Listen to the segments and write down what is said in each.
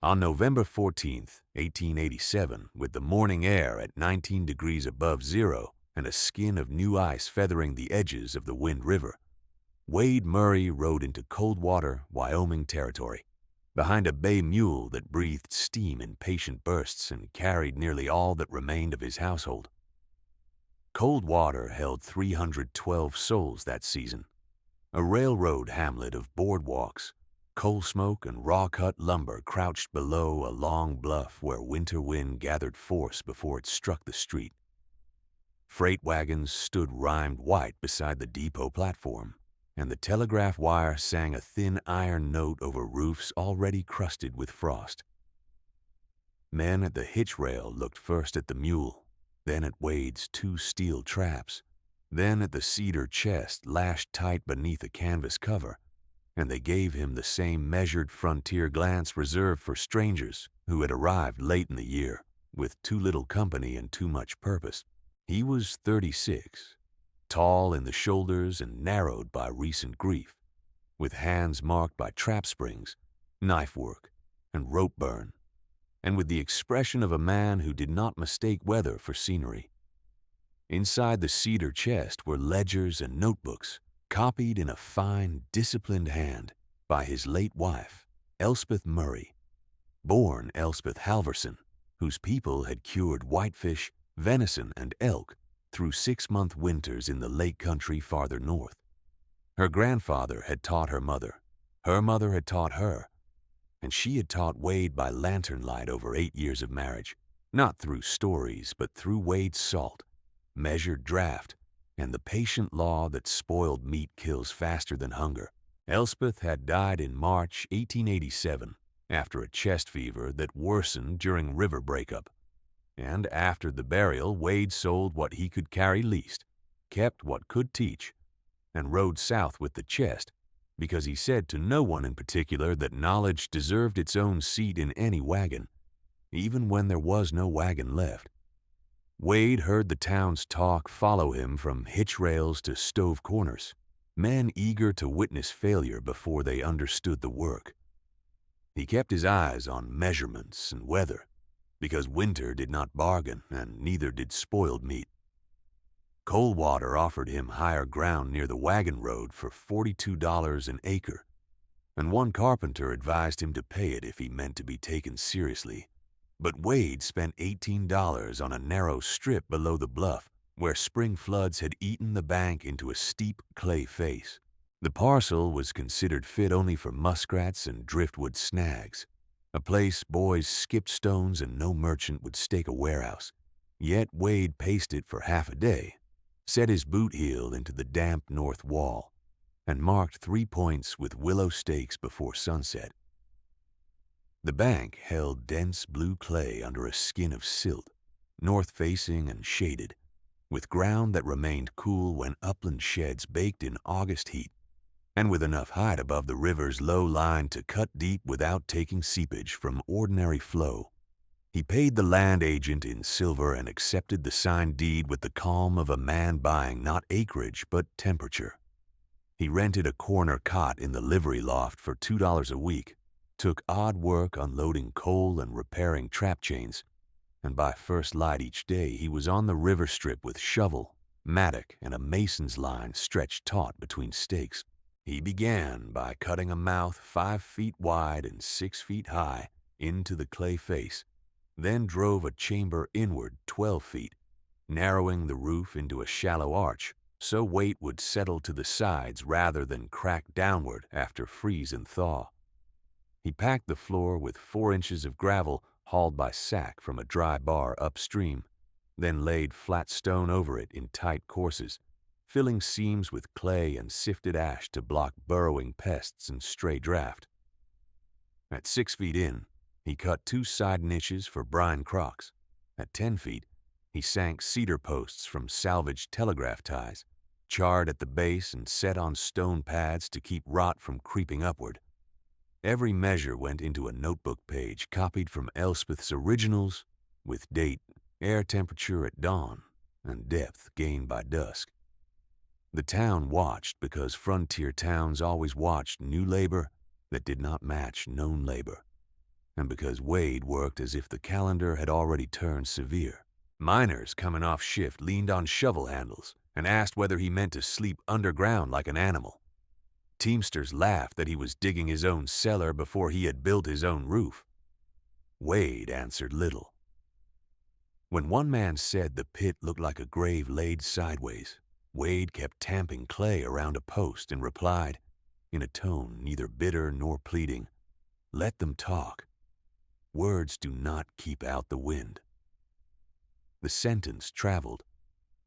On November 14th, 1887, with the morning air at 19 degrees above zero and a skin of new ice feathering the edges of the Wind River, Wade Murray rode into Coldwater, Wyoming territory, behind a bay mule that breathed steam in patient bursts and carried nearly all that remained of his household. Coldwater held 312 souls that season, a railroad hamlet of boardwalks, coal smoke and raw-cut lumber crouched below a long bluff where winter wind gathered force before it struck the street. Freight wagons stood rimed white beside the depot platform, and the telegraph wire sang a thin iron note over roofs already crusted with frost. Men at the hitch rail looked first at the mule, then at Wade's two steel traps, then at the cedar chest lashed tight beneath a canvas cover, and they gave him the same measured frontier glance reserved for strangers who had arrived late in the year, with too little company and too much purpose. He was 36, tall in the shoulders and narrowed by recent grief, with hands marked by trap springs, knife work, and rope burn, and with the expression of a man who did not mistake weather for scenery. Inside the cedar chest were ledgers and notebooks, copied in a fine, disciplined hand by his late wife, Elspeth Murray, born Elspeth Halverson, whose people had cured whitefish, venison, and elk through 6-month winters in the lake country farther north. Her grandfather had taught her mother had taught her, and she had taught Wade by lantern light over 8 years of marriage, not through stories but through Wade's salt, measured draft, and the patient law that spoiled meat kills faster than hunger. Elspeth had died in March 1887 after a chest fever that worsened during river breakup. And after the burial, Wade sold what he could carry least, kept what could teach, and rode south with the chest because he said to no one in particular that knowledge deserved its own seat in any wagon, even when there was no wagon left. Wade heard the town's talk follow him from hitch rails to stove corners, men eager to witness failure before they understood the work. He kept his eyes on measurements and weather, because winter did not bargain and neither did spoiled meat. Coldwater offered him higher ground near the wagon road for $42 an acre, and one carpenter advised him to pay it if he meant to be taken seriously. But Wade spent $18 on a narrow strip below the bluff where spring floods had eaten the bank into a steep clay face. The parcel was considered fit only for muskrats and driftwood snags, a place boys skipped stones and no merchant would stake a warehouse. Yet Wade paced it for half a day, set his boot heel into the damp north wall, and marked 3 points with willow stakes before sunset. The bank held dense blue clay under a skin of silt, north-facing and shaded, with ground that remained cool when upland sheds baked in August heat, and with enough height above the river's low line to cut deep without taking seepage from ordinary flow. He paid the land agent in silver and accepted the signed deed with the calm of a man buying not acreage but temperature. He rented a corner cot in the livery loft for $2 a week, took odd work unloading coal and repairing trap chains, and by first light each day he was on the river strip with shovel, mattock, and a mason's line stretched taut between stakes. He began by cutting a mouth 5 feet wide and 6 feet high into the clay face, then drove a chamber inward 12 feet, narrowing the roof into a shallow arch so weight would settle to the sides rather than crack downward after freeze and thaw. He packed the floor with 4 inches of gravel hauled by sack from a dry bar upstream, then laid flat stone over it in tight courses, filling seams with clay and sifted ash to block burrowing pests and stray draft. At 6 feet in, he cut 2 side niches for brine crocks. At 10 feet, he sank cedar posts from salvaged telegraph ties, charred at the base and set on stone pads to keep rot from creeping upward. Every measure went into a notebook page copied from Elspeth's originals with date, air temperature at dawn, and depth gained by dusk. The town watched because frontier towns always watched new labor that did not match known labor, and because Wade worked as if the calendar had already turned severe. Miners coming off shift leaned on shovel handles and asked whether he meant to sleep underground like an animal. Teamsters laughed that he was digging his own cellar before he had built his own roof. Wade answered little. When one man said the pit looked like a grave laid sideways, Wade kept tamping clay around a post and replied, in a tone neither bitter nor pleading, "Let them talk. Words do not keep out the wind." The sentence traveled.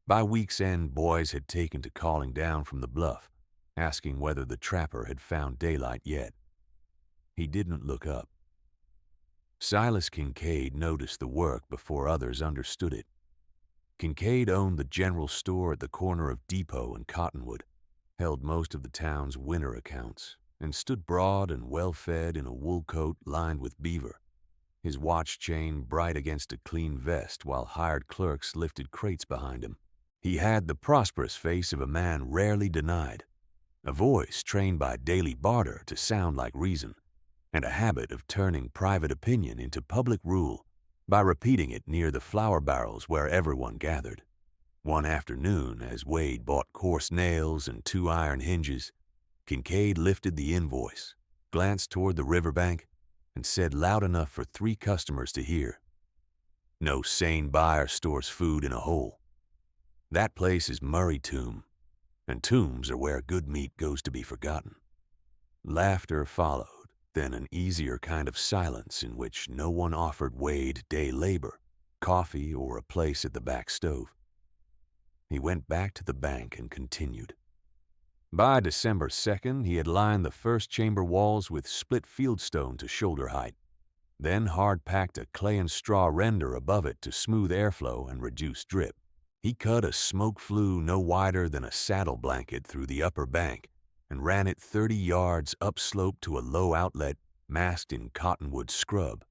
By week's end, boys had taken to calling down from the bluff, asking whether the trapper had found daylight yet. He didn't look up. Silas Kincaid noticed the work before others understood it. Kincaid owned the general store at the corner of Depot and Cottonwood, held most of the town's winter accounts, and stood broad and well-fed in a wool coat lined with beaver, his watch chain bright against a clean vest while hired clerks lifted crates behind him. He had the prosperous face of a man rarely denied, a voice trained by daily barter to sound like reason, and a habit of turning private opinion into public rule by repeating it near the flour barrels where everyone gathered. One afternoon, as Wade bought coarse nails and 2 iron hinges, Kincaid lifted the invoice, glanced toward the riverbank, and said loud enough for 3 customers to hear, "No sane buyer stores food in a hole. That place is Murray Tomb, and tombs are where good meat goes to be forgotten." Laughter followed, then an easier kind of silence in which no one offered Wade day labor, coffee, or a place at the back stove. He went back to the bank and continued. By December 2nd, he had lined the first chamber walls with split fieldstone to shoulder height, then hard-packed a clay and straw render above it to smooth airflow and reduce drip. He cut a smoke flue no wider than a saddle blanket through the upper bank and ran it 30 yards upslope to a low outlet masked in cottonwood scrub,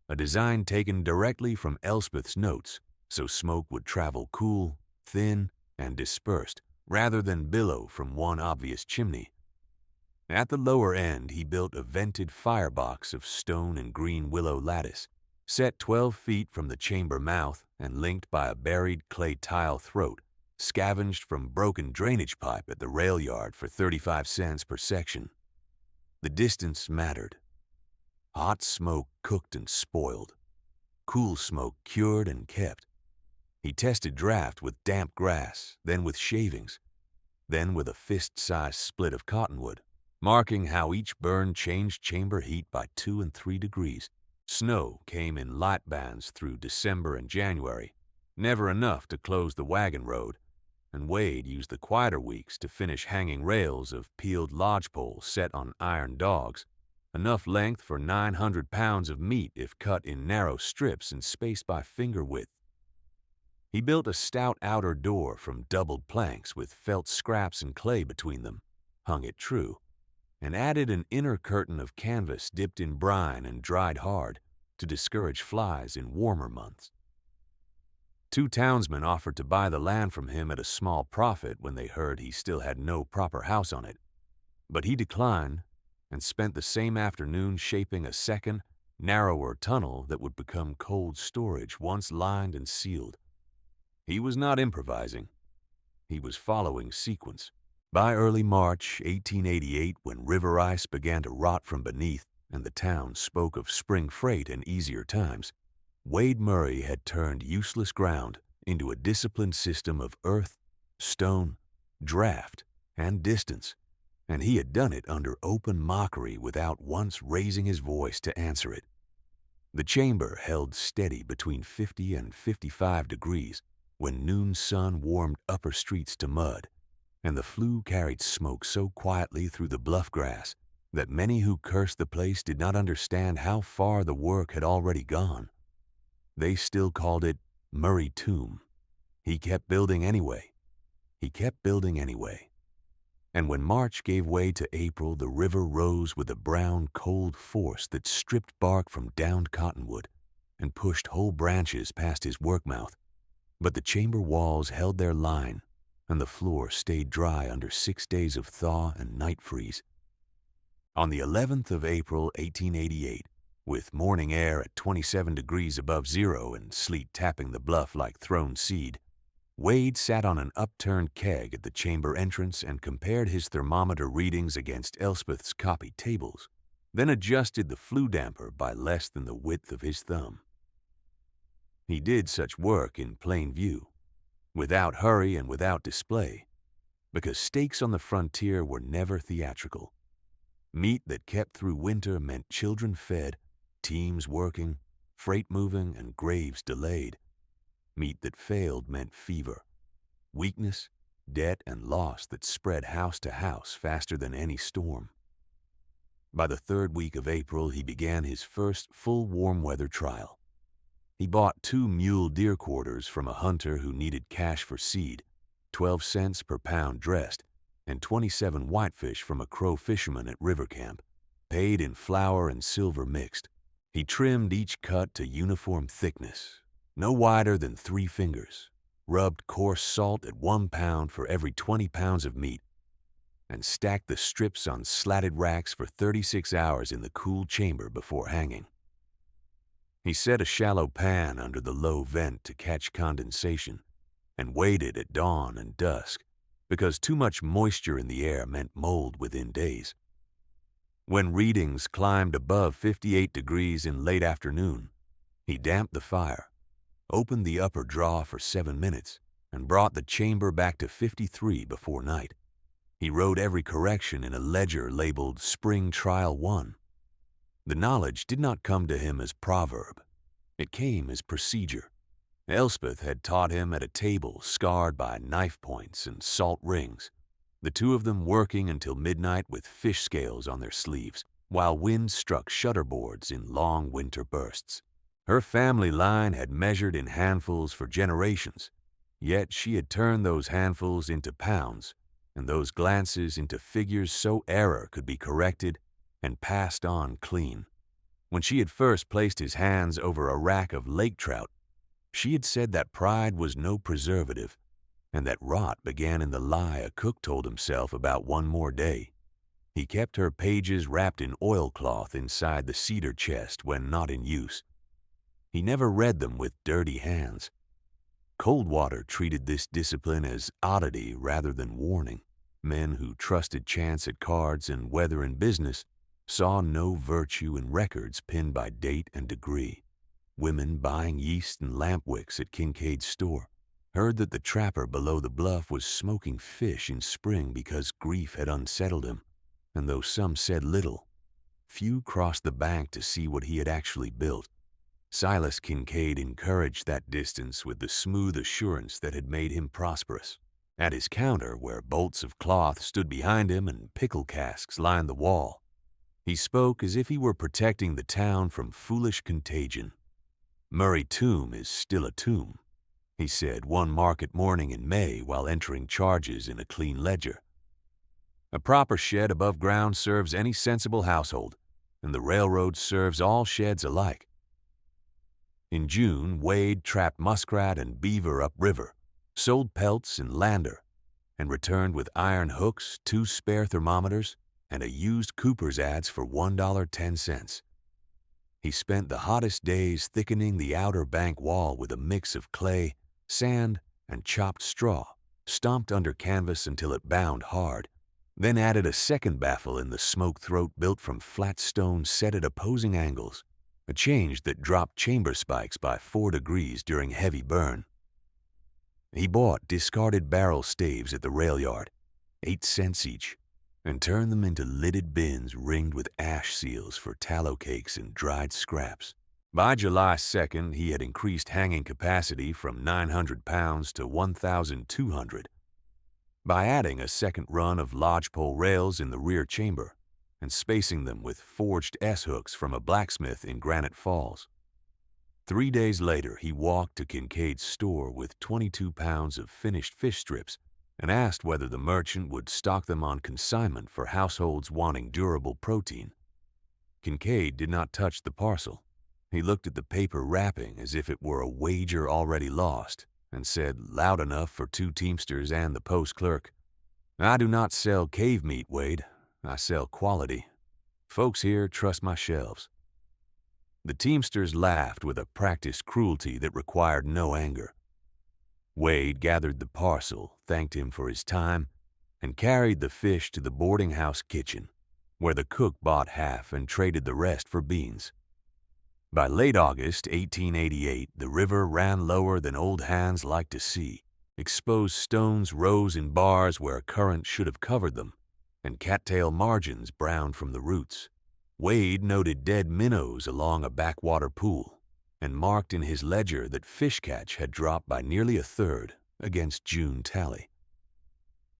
a design taken directly from Elspeth's notes so smoke would travel cool, thin, and dispersed, rather than billow from one obvious chimney. At the lower end, he built a vented firebox of stone and green willow lattice, set 12 feet from the chamber mouth and linked by a buried clay tile throat, scavenged from broken drainage pipe at the rail yard for 35 cents per section. The distance mattered. Hot smoke cooked and spoiled. Cool smoke cured and kept. He tested draft with damp grass, then with shavings, then with a fist-sized split of cottonwood, marking how each burn changed chamber heat by 2 and 3 degrees. Snow came in light bands through December and January, never enough to close the wagon road, and Wade used the quieter weeks to finish hanging rails of peeled lodgepoles set on iron dogs, enough length for 900 pounds of meat if cut in narrow strips and spaced by finger width. He built a stout outer door from doubled planks with felt scraps and clay between them, hung it true, and added an inner curtain of canvas dipped in brine and dried hard to discourage flies in warmer months. 2 townsmen offered to buy the land from him at a small profit when they heard he still had no proper house on it, but he declined and spent the same afternoon shaping a second, narrower tunnel that would become cold storage once lined and sealed. He was not improvising. He was following sequence. By early March 1888, when river ice began to rot from beneath and the town spoke of spring freight and easier times, Wade Murray had turned useless ground into a disciplined system of earth, stone, draft, and distance, and he had done it under open mockery without once raising his voice to answer it. The chamber held steady between 50 and 55 degrees when noon sun warmed upper streets to mud, and the flue carried smoke so quietly through the bluff grass that many who cursed the place did not understand how far the work had already gone. They still called it Murray Tomb. He kept building anyway. He kept building anyway. And when March gave way to April, the river rose with a brown, cold force that stripped bark from downed cottonwood and pushed whole branches past his workmouth. But the chamber walls held their line, and the floor stayed dry under 6 days of thaw and night freeze. On the 11th of April, 1888, With morning air at 27 degrees above zero and sleet tapping the bluff like thrown seed, Wade sat on an upturned keg at the chamber entrance and compared his thermometer readings against Elspeth's copy tables, then adjusted the flue damper by less than the width of his thumb. He did such work in plain view, without hurry and without display, because stakes on the frontier were never theatrical. Meat that kept through winter meant children fed, teams working, freight moving, and graves delayed. Meat that failed meant fever, weakness, debt, and loss that spread house to house faster than any storm. By the third week of April, he began his first full warm weather trial. He bought 2 mule deer quarters from a hunter who needed cash for seed, 12 cents per pound dressed, and 27 whitefish from a Crow fisherman at Riverbank, paid in flour and silver mixed. He trimmed each cut to uniform thickness, no wider than 3 fingers, rubbed coarse salt at 1 pound for every 20 pounds of meat, and stacked the strips on slatted racks for 36 hours in the cool chamber before hanging. He set a shallow pan under the low vent to catch condensation and waited at dawn and dusk because too much moisture in the air meant mold within days. When readings climbed above 58 degrees in late afternoon, he damped the fire, opened the upper draw for 7 minutes, and brought the chamber back to 53 before night. He wrote every correction in a ledger labeled Spring Trial 1. The knowledge did not come to him as proverb. It came as procedure. Elspeth had taught him at a table scarred by knife points and salt rings, the two of them working until midnight with fish scales on their sleeves, while wind struck shutterboards in long winter bursts. Her family line had measured in handfuls for generations, yet she had turned those handfuls into pounds, and those glances into figures so error could be corrected and passed on clean. When she had first placed his hands over a rack of lake trout, she had said that pride was no preservative, and that rot began in the lie a cook told himself about one more day. He kept her pages wrapped in oilcloth inside the cedar chest when not in use. He never read them with dirty hands. Coldwater treated this discipline as oddity rather than warning. Men who trusted chance at cards and weather in business saw no virtue in records pinned by date and degree. Women buying yeast and lamp wicks at Kincaid's store heard that the trapper below the bluff was smoking fish in spring because grief had unsettled him, and though some said little, few crossed the bank to see what he had actually built. Silas Kincaid encouraged that distance with the smooth assurance that had made him prosperous. At his counter, where bolts of cloth stood behind him and pickle casks lined the wall, he spoke as if he were protecting the town from foolish contagion. "Murray Tomb is still a tomb," he said one market morning in May while entering charges in a clean ledger. "A proper shed above ground serves any sensible household, and the railroad serves all sheds alike." In June, Wade trapped muskrat and beaver upriver, sold pelts in Lander, and returned with iron hooks, 2 spare thermometers, and a used Cooper's adze for $1.10. He spent the hottest days thickening the outer bank wall with a mix of clay, sand, and chopped straw, stomped under canvas until it bound hard, then added a second baffle in the smoke throat built from flat stone set at opposing angles, a change that dropped chamber spikes by 4 degrees during heavy burn. He bought discarded barrel staves at the rail yard, 8 cents each, and turned them into lidded bins ringed with ash seals for tallow cakes and dried scraps. By July 2nd, he had increased hanging capacity from 900 pounds to 1,200 by adding a second run of lodgepole rails in the rear chamber and spacing them with forged S-hooks from a blacksmith in Granite Falls. 3 days later, he walked to Kincaid's store with 22 pounds of finished fish strips and asked whether the merchant would stock them on consignment for households wanting durable protein. Kincaid did not touch the parcel. He looked at the paper wrapping as if it were a wager already lost and said, loud enough for 2 teamsters and the post clerk, "I do not sell cave meat, Wade. I sell quality. Folks here trust my shelves." The teamsters laughed with a practiced cruelty that required no anger. Wade gathered the parcel, thanked him for his time, and carried the fish to the boarding house kitchen, where the cook bought half and traded the rest for beans. By late August 1888, the river ran lower than old hands liked to see. Exposed stones rose in bars where a current should have covered them, and cattail margins browned from the roots. Wade noted dead minnows along a backwater pool, and marked in his ledger that fish catch had dropped by nearly a third against June tally.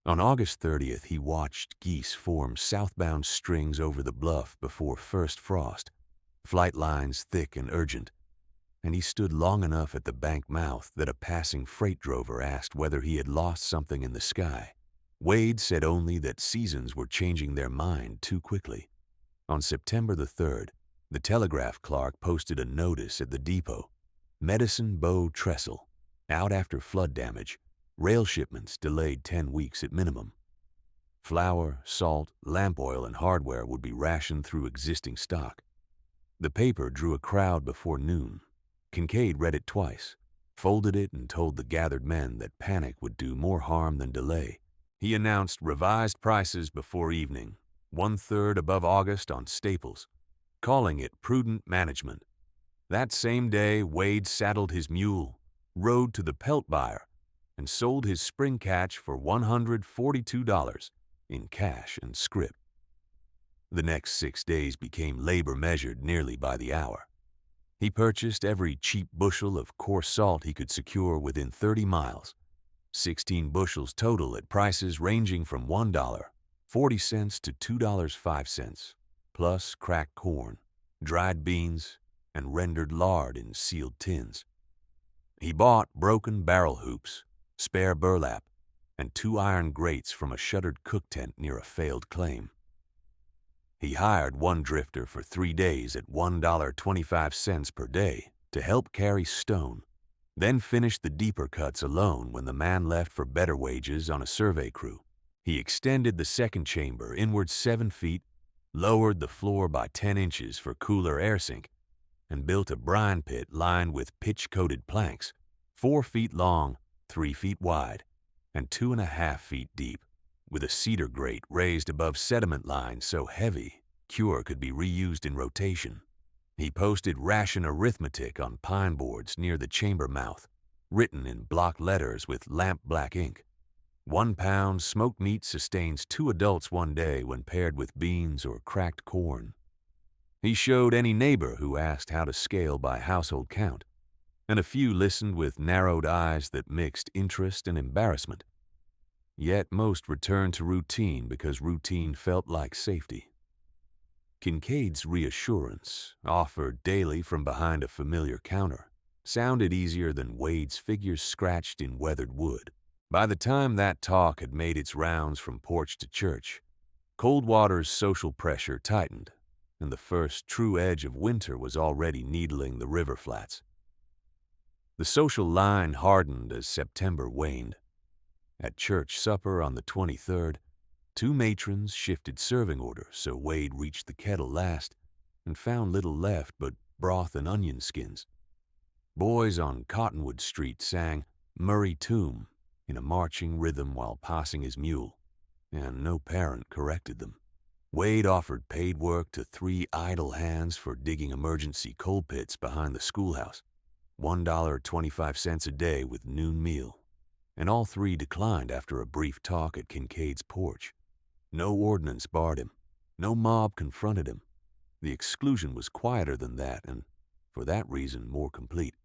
On August 30th, he watched geese form southbound strings over the bluff before first frost, flight lines thick and urgent, and he stood long enough at the bank mouth that a passing freight drover asked whether he had lost something in the sky. Wade said only that seasons were changing their mind too quickly. On September the 3rd, the telegraph clerk posted a notice at the depot. Medicine Bow Trestle, out after flood damage. Rail shipments delayed 10 weeks at minimum. Flour, salt, lamp oil, and hardware would be rationed through existing stock. The paper drew a crowd before noon. Kincaid read it twice, folded it, and told the gathered men that panic would do more harm than delay. He announced revised prices before evening, 1/3 above August on staples, calling it prudent management. That same day, Wade saddled his mule, rode to the pelt buyer, and sold his spring catch for $142 in cash and scrip. The next 6 days became labor measured nearly by the hour. He purchased every cheap bushel of coarse salt he could secure within 30 miles, 16 bushels total at prices ranging from $1.40 to $2.05, plus cracked corn, dried beans, and rendered lard in sealed tins. He bought broken barrel hoops, spare burlap, and 2 iron grates from a shuttered cook tent near a failed claim. He hired one drifter for 3 days at $1.25 per day to help carry stone, then finished the deeper cuts alone when the man left for better wages on a survey crew. He extended the second chamber inward 7 feet, lowered the floor by 10 inches for cooler air sink, and built a brine pit lined with pitch-coated planks, 4 feet long, 3 feet wide, and 2.5 feet deep, with a cedar grate raised above sediment lines so heavy cure could be reused in rotation. He posted ration arithmetic on pine boards near the chamber mouth, written in block letters with lamp-black ink. 1 pound smoked meat sustains 2 adults one day when paired with beans or cracked corn. He showed any neighbor who asked how to scale by household count, and a few listened with narrowed eyes that mixed interest and embarrassment. Yet most returned to routine because routine felt like safety. Kincaid's reassurance, offered daily from behind a familiar counter, sounded easier than Wade's figures scratched in weathered wood. By the time that talk had made its rounds from porch to church, Coldwater's social pressure tightened, and the first true edge of winter was already needling the river flats. The social line hardened as September waned. At church supper on the 23rd, 2 matrons shifted serving order, so Wade reached the kettle last and found little left but broth and onion skins. Boys on Cottonwood Street sang Murray Tomb in a marching rhythm while passing his mule, and no parent corrected them. Wade offered paid work to 3 idle hands for digging emergency coal pits behind the schoolhouse, $1.25 a day with noon meal, and all 3 declined after a brief talk at Kincaid's porch. No ordinance barred him. No mob confronted him. The exclusion was quieter than that, and for that reason more complete.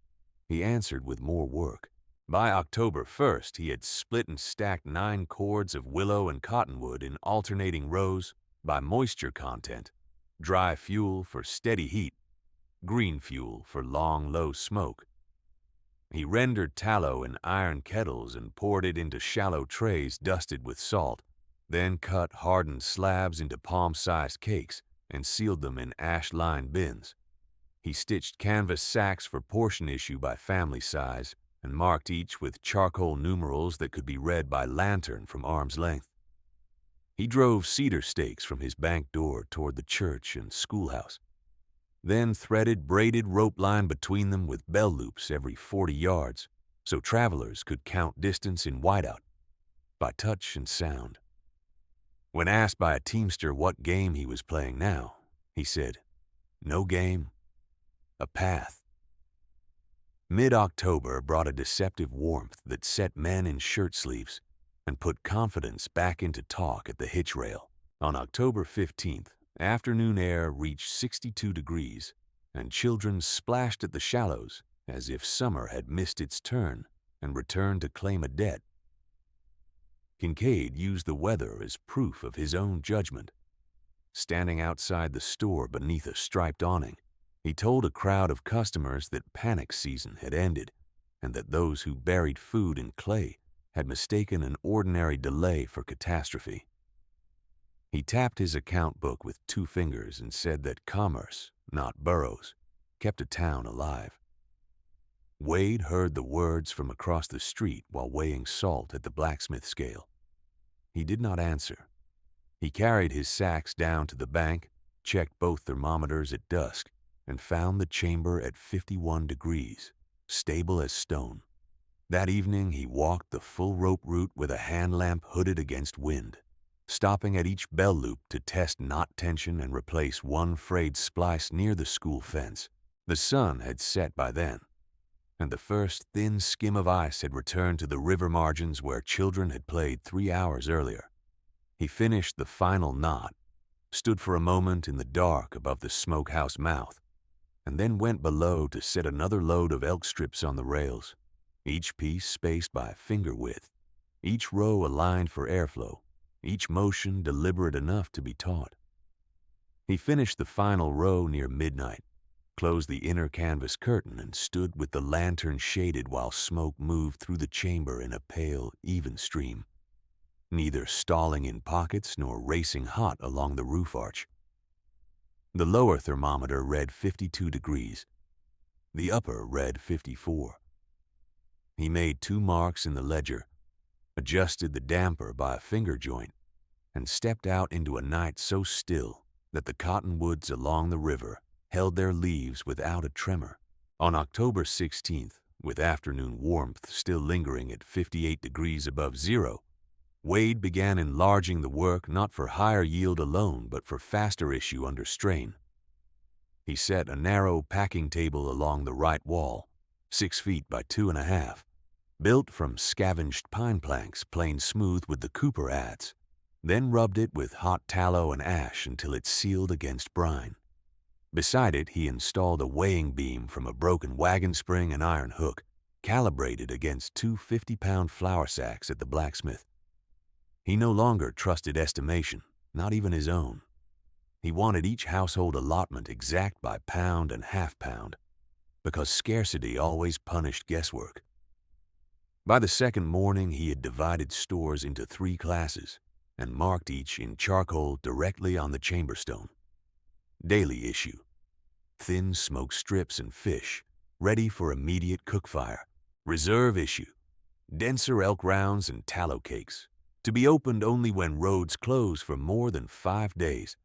He answered with more work. By October 1st, he had split and stacked 9 cords of willow and cottonwood in alternating rows by moisture content, dry fuel for steady heat, green fuel for long, low smoke. He rendered tallow in iron kettles and poured it into shallow trays dusted with salt, then cut hardened slabs into palm-sized cakes and sealed them in ash-lined bins. He stitched canvas sacks for portion issue by family size and marked each with charcoal numerals that could be read by lantern from arm's length. He drove cedar stakes from his bank door toward the church and schoolhouse. then threaded braided rope line between them with bell loops every 40 yards so travelers could count distance in whiteout by touch and sound. When asked by a teamster what game he was playing now, he said, "No game, a path." Mid-October brought a deceptive warmth that set men in shirt sleeves and put confidence back into talk at the hitch rail. On October 15th, afternoon air reached 62 degrees, and children splashed at the shallows as if summer had missed its turn and returned to claim a debt. Kincaid used the weather as proof of his own judgment. Standing outside the store beneath a striped awning, he told a crowd of customers that panic season had ended and that those who buried food in clay had mistaken an ordinary delay for catastrophe. He tapped his account book with 2 fingers and said that commerce, not burros, kept a town alive. Wade heard the words from across the street while weighing salt at the blacksmith scale. He did not answer. He carried his sacks down to the bank, checked both thermometers at dusk, and found the chamber at 51 degrees, stable as stone. That evening he walked the full rope route with a hand lamp hooded against wind, stopping at each bell loop to test knot tension and replace one frayed splice near the school fence. The sun had set by then, and the first thin skim of ice had returned to the river margins where children had played 3 hours earlier. He finished the final knot, stood for a moment in the dark above the smokehouse mouth, and then went below to set another load of elk strips on the rails, each piece spaced by finger width, each row aligned for airflow, each motion deliberate enough to be taught. He finished the final row near midnight, closed the inner canvas curtain, and stood with the lantern shaded while smoke moved through the chamber in a pale, even stream, neither stalling in pockets nor racing hot along the roof arch. The lower thermometer read 52 degrees. The upper read 54. He made 2 marks in the ledger, adjusted the damper by a finger joint, and stepped out into a night so still that the cottonwoods along the river held their leaves without a tremor. On October 16th, with afternoon warmth still lingering at 58 degrees above zero, Wade began enlarging the work not for higher yield alone but for faster issue under strain. He set a narrow packing table along the right wall, 6 feet by 2.5, built from scavenged pine planks planed smooth with the Cooper adze, then rubbed it with hot tallow and ash until it sealed against brine. Beside it, he installed a weighing beam from a broken wagon spring and iron hook, calibrated against 2 50-pound flour sacks at the blacksmith. He no longer trusted estimation, not even his own. He wanted each household allotment exact by pound and half pound, because scarcity always punished guesswork. By the second morning, he had divided stores into 3 classes and marked each in charcoal directly on the chamber stone. Daily issue: thin smoked strips and fish, ready for immediate cook fire. Reserve issue: denser elk rounds and tallow cakes, to be opened only when roads close for more than 5 days.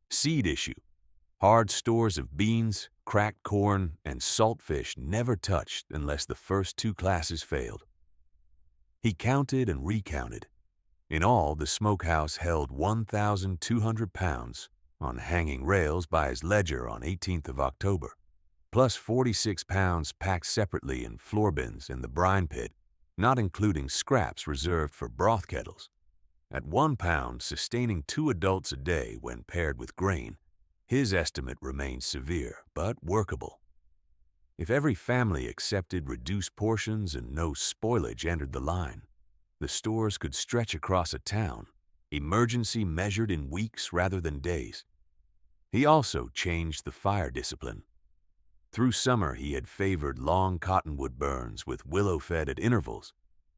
Seed issue: hard stores of beans, cracked corn, and salt fish never touched unless the first 2 classes failed. He counted and recounted. In all, the smokehouse held 1,200 pounds on hanging rails by his ledger on 18th of October, plus 46 pounds packed separately in floor bins in the brine pit, not including scraps reserved for broth kettles. At 1 pound, sustaining 2 adults a day when paired with grain, his estimate remained severe but workable. If every family accepted reduced portions and no spoilage entered the line, the stores could stretch across a town, emergency measured in weeks rather than days. He also changed the fire discipline. Through summer, he had favored long cottonwood burns with willow fed at intervals,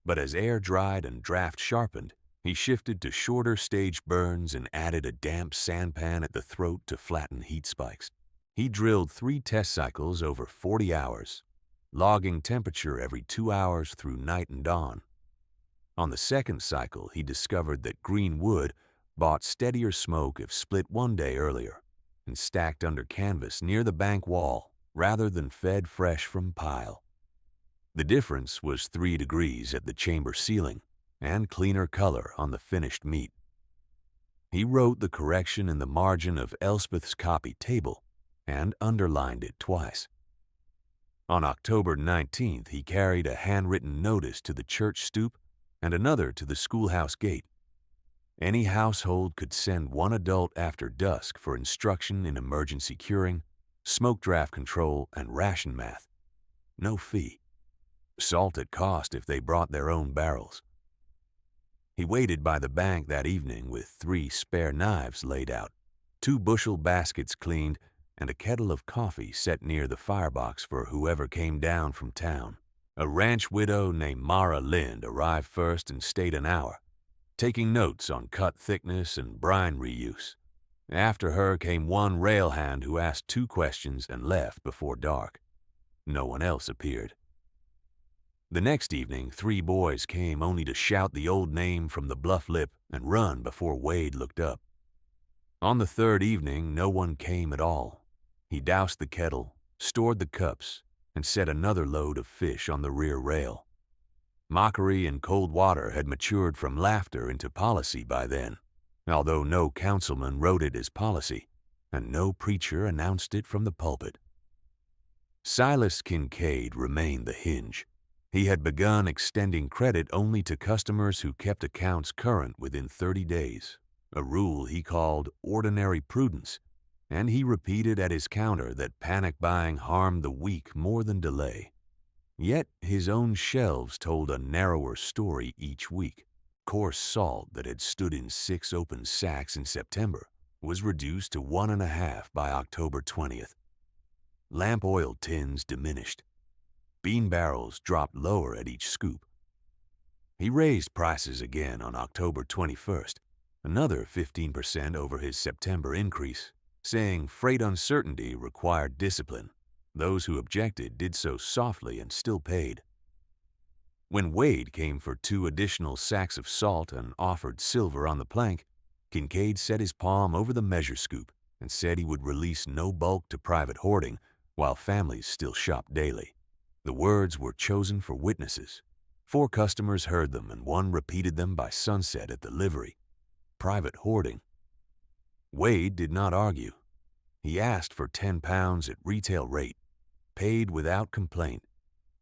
but as air dried and draft sharpened, he shifted to shorter stage burns and added a damp sandpan at the throat to flatten heat spikes. He drilled 3 test cycles over 40 hours, logging temperature every 2 hours through night and dawn. On the second cycle, he discovered that green wood bought steadier smoke if split 1 day earlier. and stacked under canvas near the bank wall rather than fed fresh from pile. The difference was 3 degrees at the chamber ceiling and cleaner color on the finished meat. He wrote the correction in the margin of Elspeth's copy table and underlined it twice. On October 19th, he carried a handwritten notice to the church stoop and another to the schoolhouse gate. Any household could send one adult after dusk for instruction in emergency curing, smoke draft control, and ration math. No fee. Salt at cost if they brought their own barrels. He waited by the bank that evening with 3 spare knives laid out, 2 bushel baskets cleaned, and a kettle of coffee set near the firebox for whoever came down from town. A ranch widow named Mara Lind arrived first and stayed an hour, taking notes on cut thickness and brine reuse. After her came one rail hand who asked 2 questions and left before dark. No one else appeared. The next evening, 3 boys came only to shout the old name from the bluff lip and run before Wade looked up. On the 3rd evening, no one came at all. He doused the kettle, stored the cups, and set another load of fish on the rear rail. Mockery and cold water had matured from laughter into policy by then, although no councilman wrote it as policy, and no preacher announced it from the pulpit. Silas Kincaid remained the hinge. He had begun extending credit only to customers who kept accounts current within 30 days, a rule he called ordinary prudence, and he repeated at his counter that panic buying harmed the weak more than delay. Yet his own shelves told a narrower story each week. Coarse salt that had stood in 6 open sacks in September was reduced to 1.5 by October 20th. Lamp oil tins diminished. Bean barrels dropped lower at each scoop. He raised prices again on October 21st, another 15% over his September increase, saying freight uncertainty required discipline. Those who objected did so softly and still paid. When Wade came for 2 additional sacks of salt and offered silver on the plank, Kincaid set his palm over the measure scoop and said he would release no bulk to private hoarding while families still shopped daily. The words were chosen for witnesses. 4 customers heard them and 1 repeated them by sunset at the livery. Private hoarding. Wade did not argue. He asked for 10 pounds at retail rate, paid without complaint,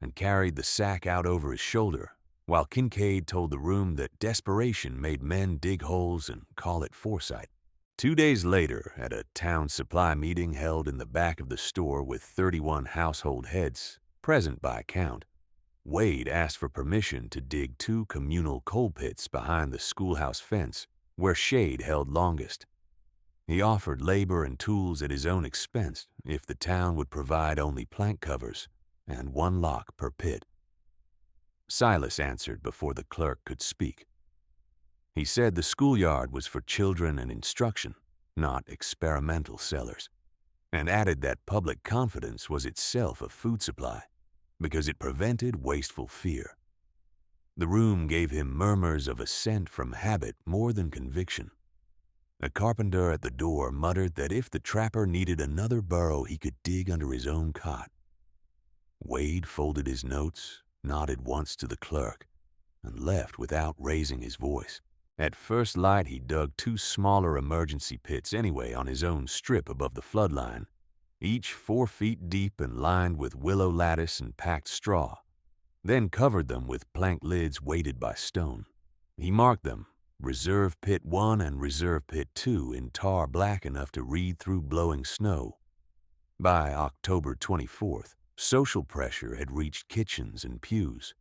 and carried the sack out over his shoulder, while Kincaid told the room that desperation made men dig holes and call it foresight. 2 days later, at a town supply meeting held in the back of the store with 31 household heads, present by count, Wade asked for permission to dig 2 communal coal pits behind the schoolhouse fence, where shade held longest. He offered labor and tools at his own expense if the town would provide only plank covers and 1 lock per pit. Silas answered before the clerk could speak. He said the schoolyard was for children and instruction, not experimental cellars, and added that public confidence was itself a food supply, because it prevented wasteful fear. The room gave him murmurs of assent from habit more than conviction. A carpenter at the door muttered that if the trapper needed another burrow, he could dig under his own cot. Wade folded his notes, nodded once to the clerk, and left without raising his voice. At first light, he dug 2 smaller emergency pits anyway on his own strip above the flood line, each 4 feet deep and lined with willow lattice and packed straw, then covered them with plank lids weighted by stone. He marked them, Reserve Pit 1 and Reserve Pit 2, in tar black enough to read through blowing snow. By October 24th, social pressure had reached kitchens and pews.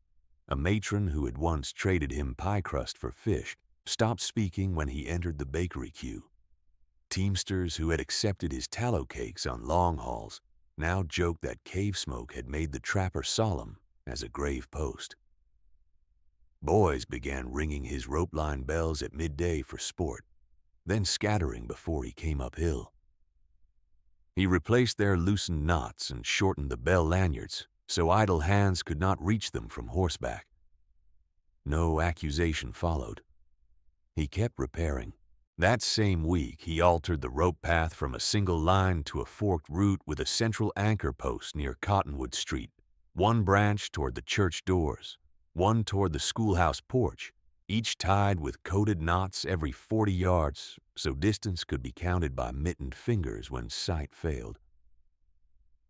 A matron who had once traded him pie crust for fish stopped speaking when he entered the bakery queue. Teamsters who had accepted his tallow cakes on long hauls now joked that cave smoke had made the trapper solemn as a grave post. Boys began ringing his rope line bells at midday for sport, then scattering before he came uphill. He replaced their loosened knots and shortened the bell lanyards so idle hands could not reach them from horseback. No accusation followed. He kept repairing, That same week, he altered the rope path from a single line to a forked route with a central anchor post near Cottonwood Street, one branch toward the church doors, one toward the schoolhouse porch, each tied with coated knots every 40 yards so distance could be counted by mittened fingers when sight failed.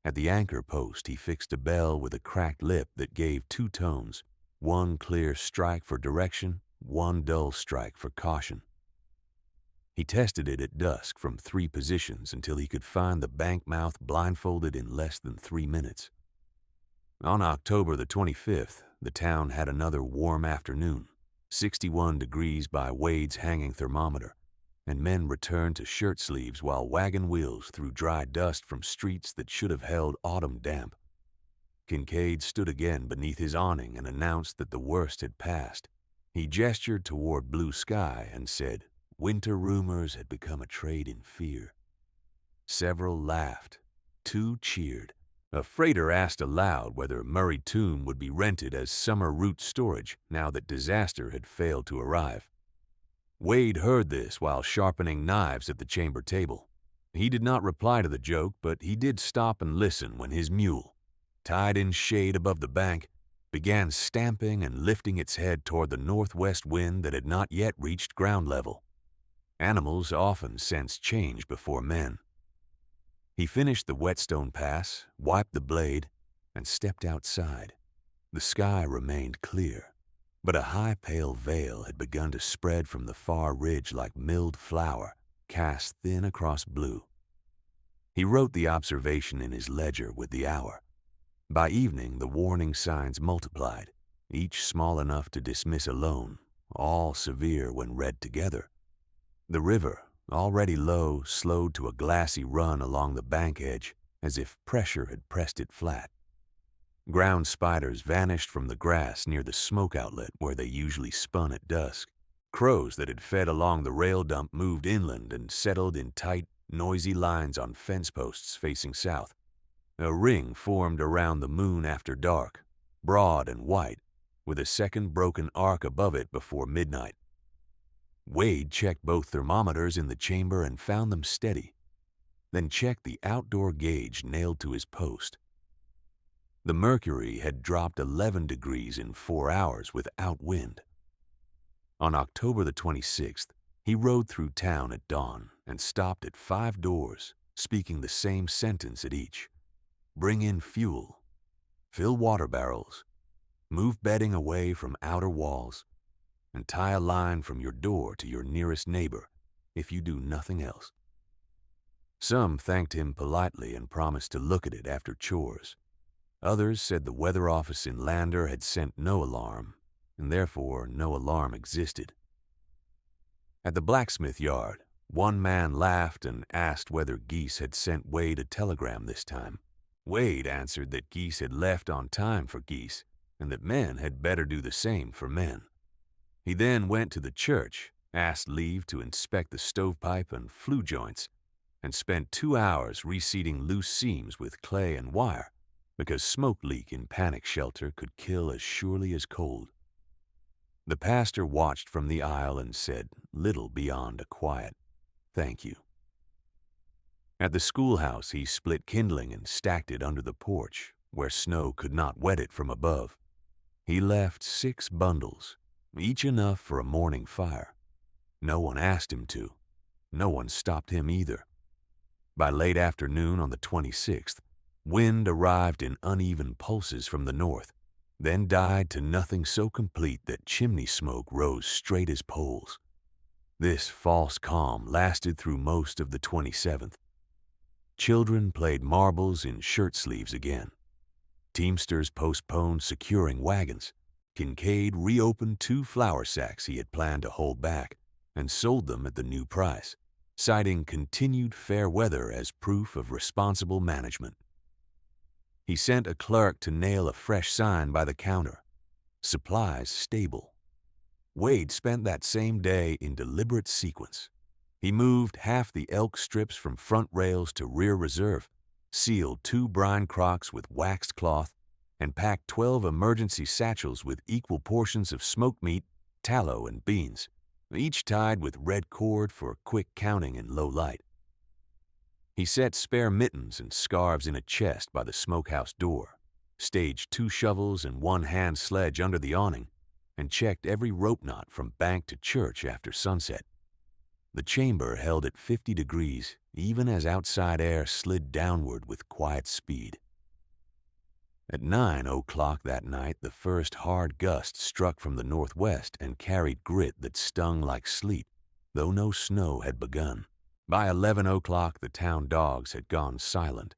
At the anchor post, he fixed a bell with a cracked lip that gave two tones, one clear strike for direction, one dull strike for caution. He tested it at dusk from 3 positions until he could find the bank mouth blindfolded in less than 3 minutes. On October the 25th, the town had another warm afternoon, 61 degrees by Wade's hanging thermometer, and men returned to shirt sleeves while wagon wheels threw dry dust from streets that should have held autumn damp. Kincaid stood again beneath his awning and announced that the worst had passed. He gestured toward blue sky and said, winter rumors had become a trade in fear. Several laughed. 2 cheered. A freighter asked aloud whether Murray Tomb would be rented as summer route storage now that disaster had failed to arrive. Wade heard this while sharpening knives at the chamber table. He did not reply to the joke, but he did stop and listen when his mule, tied in shade above the bank, began stamping and lifting its head toward the northwest wind that had not yet reached ground level. Animals often sense change before men. He finished the whetstone pass, wiped the blade, and stepped outside. The sky remained clear, but a high pale veil had begun to spread from the far ridge like milled flour, cast thin across blue. He wrote the observation in his ledger with the hour. By evening, the warning signs multiplied, each small enough to dismiss alone, all severe when read together. The river, already low, slowed to a glassy run along the bank edge, as if pressure had pressed it flat. Ground spiders vanished from the grass near the smoke outlet where they usually spun at dusk. Crows that had fed along the rail dump moved inland and settled in tight, noisy lines on fence posts facing south. A ring formed around the moon after dark, broad and white, with a second broken arc above it before midnight. Wade checked both thermometers in the chamber and found them steady, then checked the outdoor gauge nailed to his post. The mercury had dropped 11 degrees in 4 hours without wind. On October the 26th, he rode through town at dawn and stopped at 5 doors, speaking the same sentence at each. Bring in fuel, fill water barrels, move bedding away from outer walls, and tie a line from your door to your nearest neighbor if you do nothing else. Some thanked him politely and promised to look at it after chores. Others said the weather office in Lander had sent no alarm, and therefore no alarm existed. At the blacksmith yard, one man laughed and asked whether Geese had sent Wade a telegram this time. Wade answered that Geese had left on time for Geese, and that men had better do the same for men. He then went to the church, asked leave to inspect the stovepipe and flue joints, and spent 2 hours reseating loose seams with clay and wire, because smoke leak in panic shelter could kill as surely as cold. The pastor watched from the aisle and said little beyond a quiet, "Thank you." At the schoolhouse, he split kindling and stacked it under the porch, where snow could not wet it from above. He left 6 bundles, each enough for a morning fire. No one asked him to. No one stopped him either. By late afternoon on the 26th, wind arrived in uneven pulses from the north, then died to nothing so complete that chimney smoke rose straight as poles. This false calm lasted through most of the 27th. Children played marbles in shirt sleeves again. Teamsters postponed securing wagons. Kincaid reopened 2 flour sacks he had planned to hold back and sold them at the new price, citing continued fair weather as proof of responsible management. He sent a clerk to nail a fresh sign by the counter, "Supplies stable." Wade spent that same day in deliberate sequence. He moved half the elk strips from front rails to rear reserve, sealed 2 brine crocks with waxed cloth, and packed 12 emergency satchels with equal portions of smoked meat, tallow, and beans. each tied with red cord for quick counting in low light. He set spare mittens and scarves in a chest by the smokehouse door, staged 2 shovels and 1 hand sledge under the awning, and checked every rope knot from bank to church after sunset. The chamber held at 50 degrees, even as outside air slid downward with quiet speed. At 9:00 that night, the first hard gust struck from the northwest and carried grit that stung like sleet, though no snow had begun. By 11:00, the town dogs had gone silent,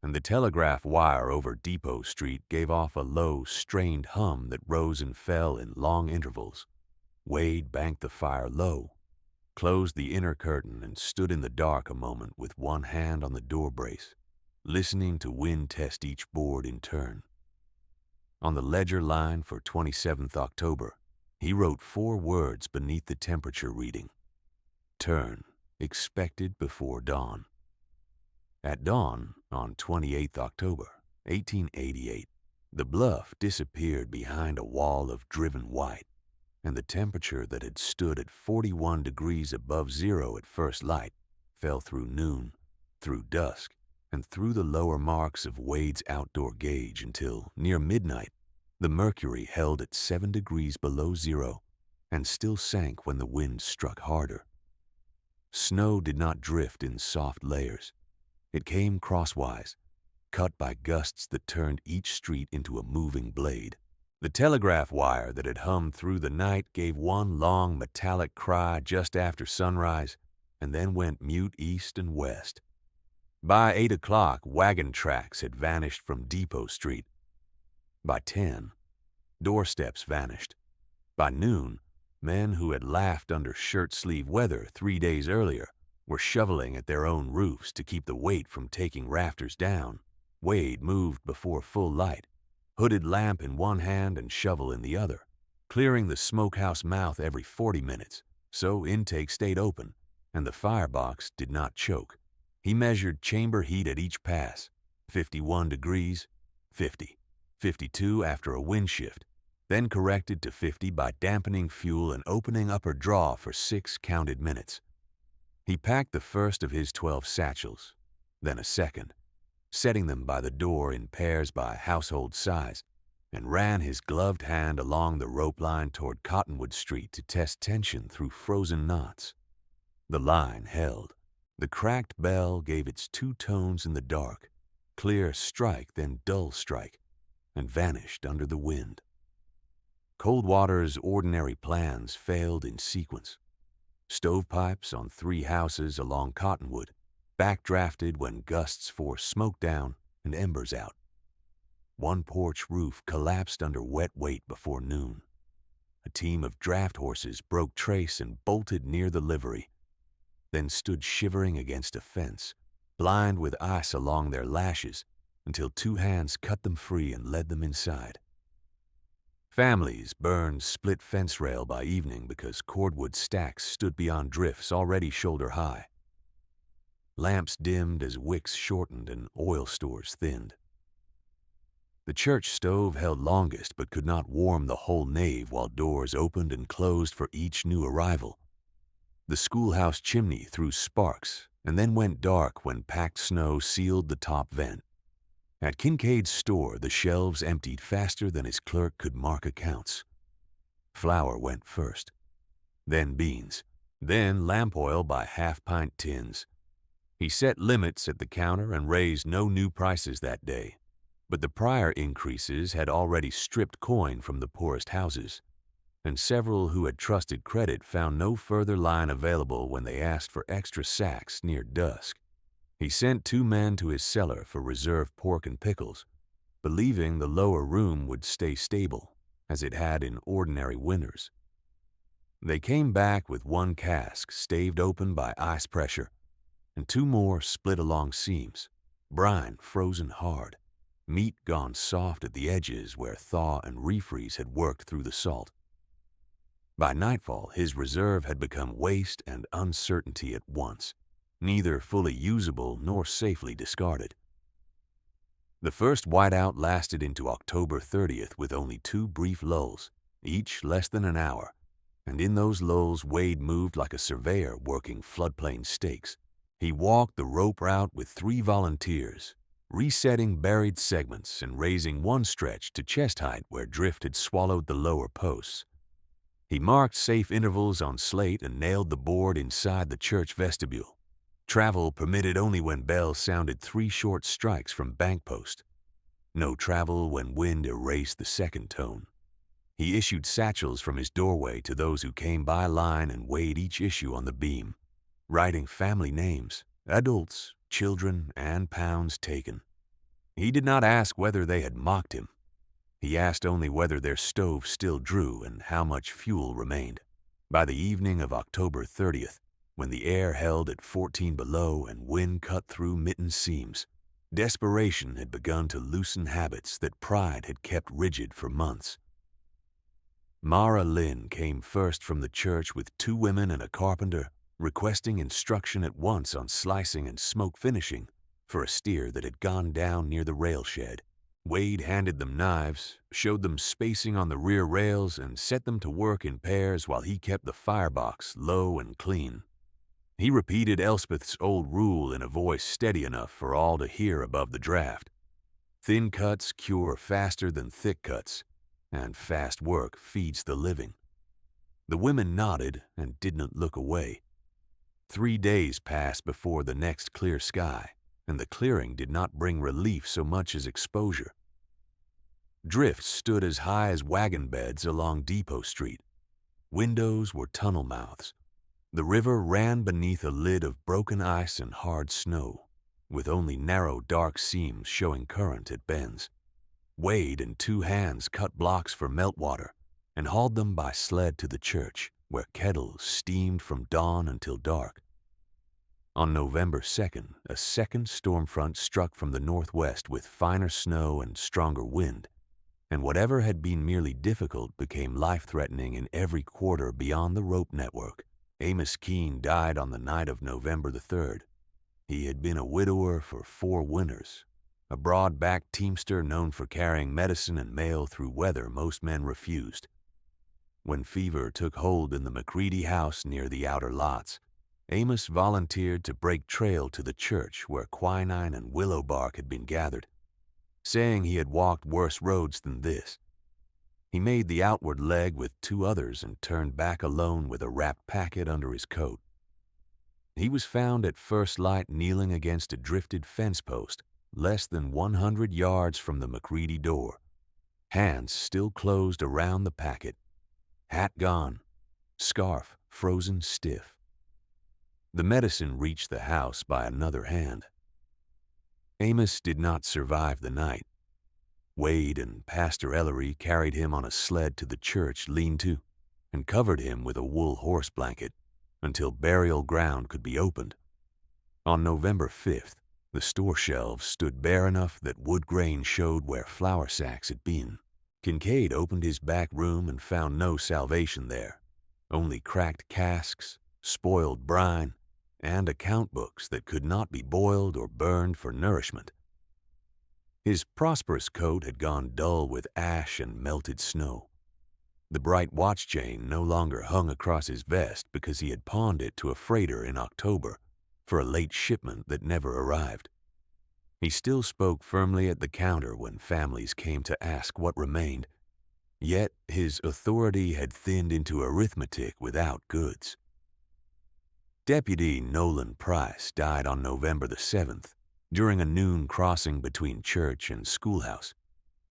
and the telegraph wire over Depot Street gave off a low, strained hum that rose and fell in long intervals. Wade banked the fire low, closed the inner curtain, and stood in the dark a moment with one hand on the door brace, listening to wind test each board in turn. On the ledger line for 27th October, he wrote 4 words beneath the temperature reading: "Turn, expected before dawn." At dawn, on 28th October, 1888, the bluff disappeared behind a wall of driven white, and the temperature that had stood at 41 degrees above zero at first light fell through noon, through dusk, and through the lower marks of Wade's outdoor gauge until, near midnight, the mercury held at 7 degrees below zero and still sank when the wind struck harder. Snow did not drift in soft layers. It came crosswise, cut by gusts that turned each street into a moving blade. The telegraph wire that had hummed through the night gave one long metallic cry just after sunrise and then went mute east and west. By 8:00, wagon tracks had vanished from Depot Street. By 10, doorsteps vanished. By noon, men who had laughed under shirt-sleeve weather 3 days earlier were shoveling at their own roofs to keep the weight from taking rafters down. Wade moved before full light, hooded lamp in one hand and shovel in the other, clearing the smokehouse mouth every 40 minutes, so intake stayed open and the firebox did not choke. He measured chamber heat at each pass: 51 degrees, 50, 52 after a wind shift, then corrected to 50 by dampening fuel and opening upper draw for 6 counted minutes. He packed the first of his 12 satchels, then a second, setting them by the door in pairs by household size, and ran his gloved hand along the rope line toward Cottonwood Street to test tension through frozen knots. The line held. The cracked bell gave its 2 tones in the dark, clear strike then dull strike, and vanished under the wind. Coldwater's ordinary plans failed in sequence. Stovepipes on 3 houses along Cottonwood, backdrafted when gusts forced smoke down and embers out. One porch roof collapsed under wet weight before noon. A team of draft horses broke trace and bolted near the livery, then stood shivering against a fence, blind with ice along their lashes, until 2 hands cut them free and led them inside. Families burned split fence rail by evening because cordwood stacks stood beyond drifts already shoulder high. Lamps dimmed as wicks shortened and oil stores thinned. The church stove held longest but could not warm the whole nave while doors opened and closed for each new arrival. The schoolhouse chimney threw sparks and then went dark when packed snow sealed the top vent. At Kincaid's store, the shelves emptied faster than his clerk could mark accounts. Flour went first, then beans, then lamp oil by half-pint tins. He set limits at the counter and raised no new prices that day, but the prior increases had already stripped coin from the poorest houses, and several who had trusted credit found no further line available when they asked for extra sacks near dusk. He sent 2 men to his cellar for reserve pork and pickles, believing the lower room would stay stable, as it had in ordinary winters. They came back with 1 cask staved open by ice pressure, and 2 more split along seams, brine frozen hard, meat gone soft at the edges where thaw and refreeze had worked through the salt. By nightfall, his reserve had become waste and uncertainty at once, neither fully usable nor safely discarded. The first whiteout lasted into October 30th with only 2 brief lulls, each less than an hour, and in those lulls Wade moved like a surveyor working floodplain stakes. He walked the rope route with 3 volunteers, resetting buried segments and raising one stretch to chest height where drift had swallowed the lower posts. He marked safe intervals on slate and nailed the board inside the church vestibule. Travel permitted only when bells sounded 3 short strikes from bank post. No travel when wind erased the second tone. He issued satchels from his doorway to those who came by line and weighed each issue on the beam, writing family names, adults, children, and pounds taken. He did not ask whether they had mocked him. He asked only whether their stove still drew and how much fuel remained. By the evening of October 30th, when the air held at 14 below and wind cut through mitten seams, desperation had begun to loosen habits that pride had kept rigid for months. Mara Lynn came first from the church with 2 women and a carpenter, requesting instruction at once on slicing and smoke finishing for a steer that had gone down near the rail shed. Wade handed them knives, showed them spacing on the rear rails, and set them to work in pairs while he kept the firebox low and clean. He repeated Elspeth's old rule in a voice steady enough for all to hear above the draft. Thin cuts cure faster than thick cuts, and fast work feeds the living. The women nodded and did not look away. 3 days passed before the next clear sky, and the clearing did not bring relief so much as exposure. Drifts stood as high as wagon beds along Depot Street. Windows were tunnel mouths. The river ran beneath a lid of broken ice and hard snow, with only narrow dark seams showing current at bends. Wade and 2 hands cut blocks for meltwater and hauled them by sled to the church, where kettles steamed from dawn until dark. On November 2nd, a second storm front struck from the northwest with finer snow and stronger wind, and whatever had been merely difficult became life-threatening in every quarter beyond the rope network. Amos Keene died on the night of November the 3rd. He had been a widower for 4 winters, a broad-backed teamster known for carrying medicine and mail through weather most men refused. When fever took hold in the McCready house near the outer lots, Amos volunteered to break trail to the church where quinine and willow bark had been gathered, saying he had walked worse roads than this. He made the outward leg with 2 others and turned back alone with a wrapped packet under his coat. He was found at first light kneeling against a drifted fence post less than 100 yards from the McCready door, hands still closed around the packet, hat gone, scarf frozen stiff. The medicine reached the house by another hand. Amos did not survive the night. Wade and Pastor Ellery carried him on a sled to the church lean-to and covered him with a wool horse blanket until burial ground could be opened. On November 5th, the store shelves stood bare enough that wood grain showed where flour sacks had been. Kincaid opened his back room and found no salvation there, only cracked casks, spoiled brine, and account books that could not be boiled or burned for nourishment. His prosperous coat had gone dull with ash and melted snow. The bright watch chain no longer hung across his vest because he had pawned it to a freighter in October for a late shipment that never arrived. He still spoke firmly at the counter when families came to ask what remained, yet his authority had thinned into arithmetic without goods. Deputy Nolan Price died on November the 7th during a noon crossing between church and schoolhouse.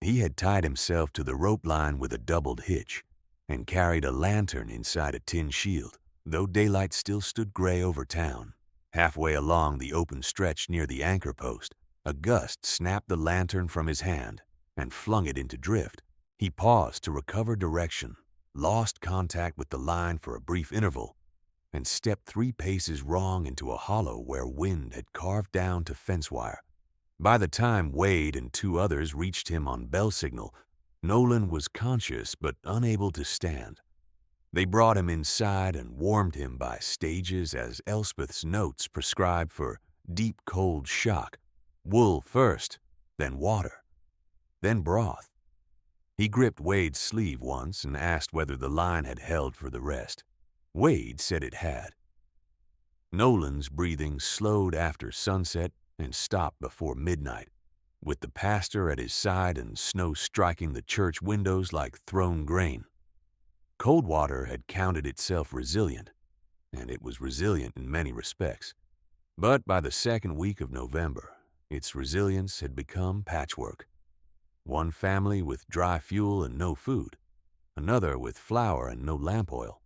He had tied himself to the rope line with a doubled hitch and carried a lantern inside a tin shield, though daylight still stood gray over town. Halfway along the open stretch near the anchor post, a gust snapped the lantern from his hand and flung it into drift. He paused to recover direction, lost contact with the line for a brief interval, and stepped 3 paces wrong into a hollow where wind had carved down to fence wire. By the time Wade and 2 others reached him on bell signal, Nolan was conscious but unable to stand. They brought him inside and warmed him by stages as Elspeth's notes prescribed for deep cold shock. Wool first, then water, then broth. He gripped Wade's sleeve once and asked whether the line had held for the rest. Wade said it had. Nolan's breathing slowed after sunset and stopped before midnight, with the pastor at his side and snow striking the church windows like thrown grain. Coldwater had counted itself resilient, and it was resilient in many respects. But by the second week of November, its resilience had become patchwork. One family with dry fuel and no food, another with flour and no lamp oil,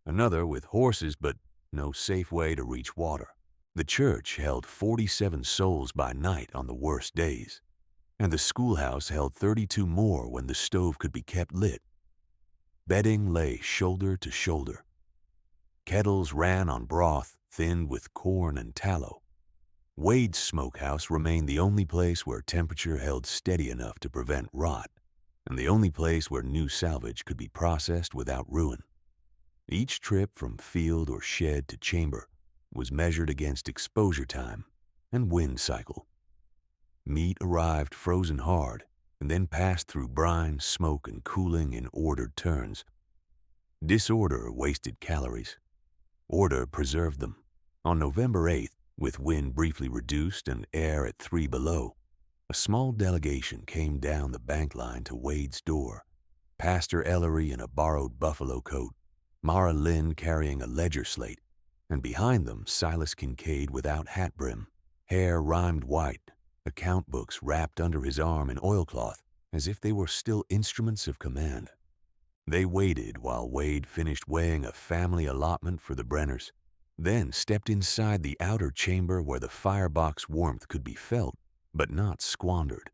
another with horses but no safe way to reach water. The church held 47 souls by night on the worst days, and the schoolhouse held 32 more when the stove could be kept lit. Bedding lay shoulder to shoulder. Kettles ran on broth thinned with corn and tallow. Wade's smokehouse remained the only place where temperature held steady enough to prevent rot, and the only place where new salvage could be processed without ruin. Each trip from field or shed to chamber was measured against exposure time and wind cycle. Meat arrived frozen hard and then passed through brine, smoke, and cooling in ordered turns. Disorder wasted calories. Order preserved them. On November 8th, with wind briefly reduced and air at 3 below, a small delegation came down the bank line to Wade's door. Pastor Ellery in a borrowed buffalo coat, Mara Lynn carrying a ledger slate, and behind them Silas Kincaid without hat brim, hair rimed white, account books wrapped under his arm in oilcloth as if they were still instruments of command. They waited while Wade finished weighing a family allotment for the Brenners, then stepped inside the outer chamber where the firebox warmth could be felt but not squandered.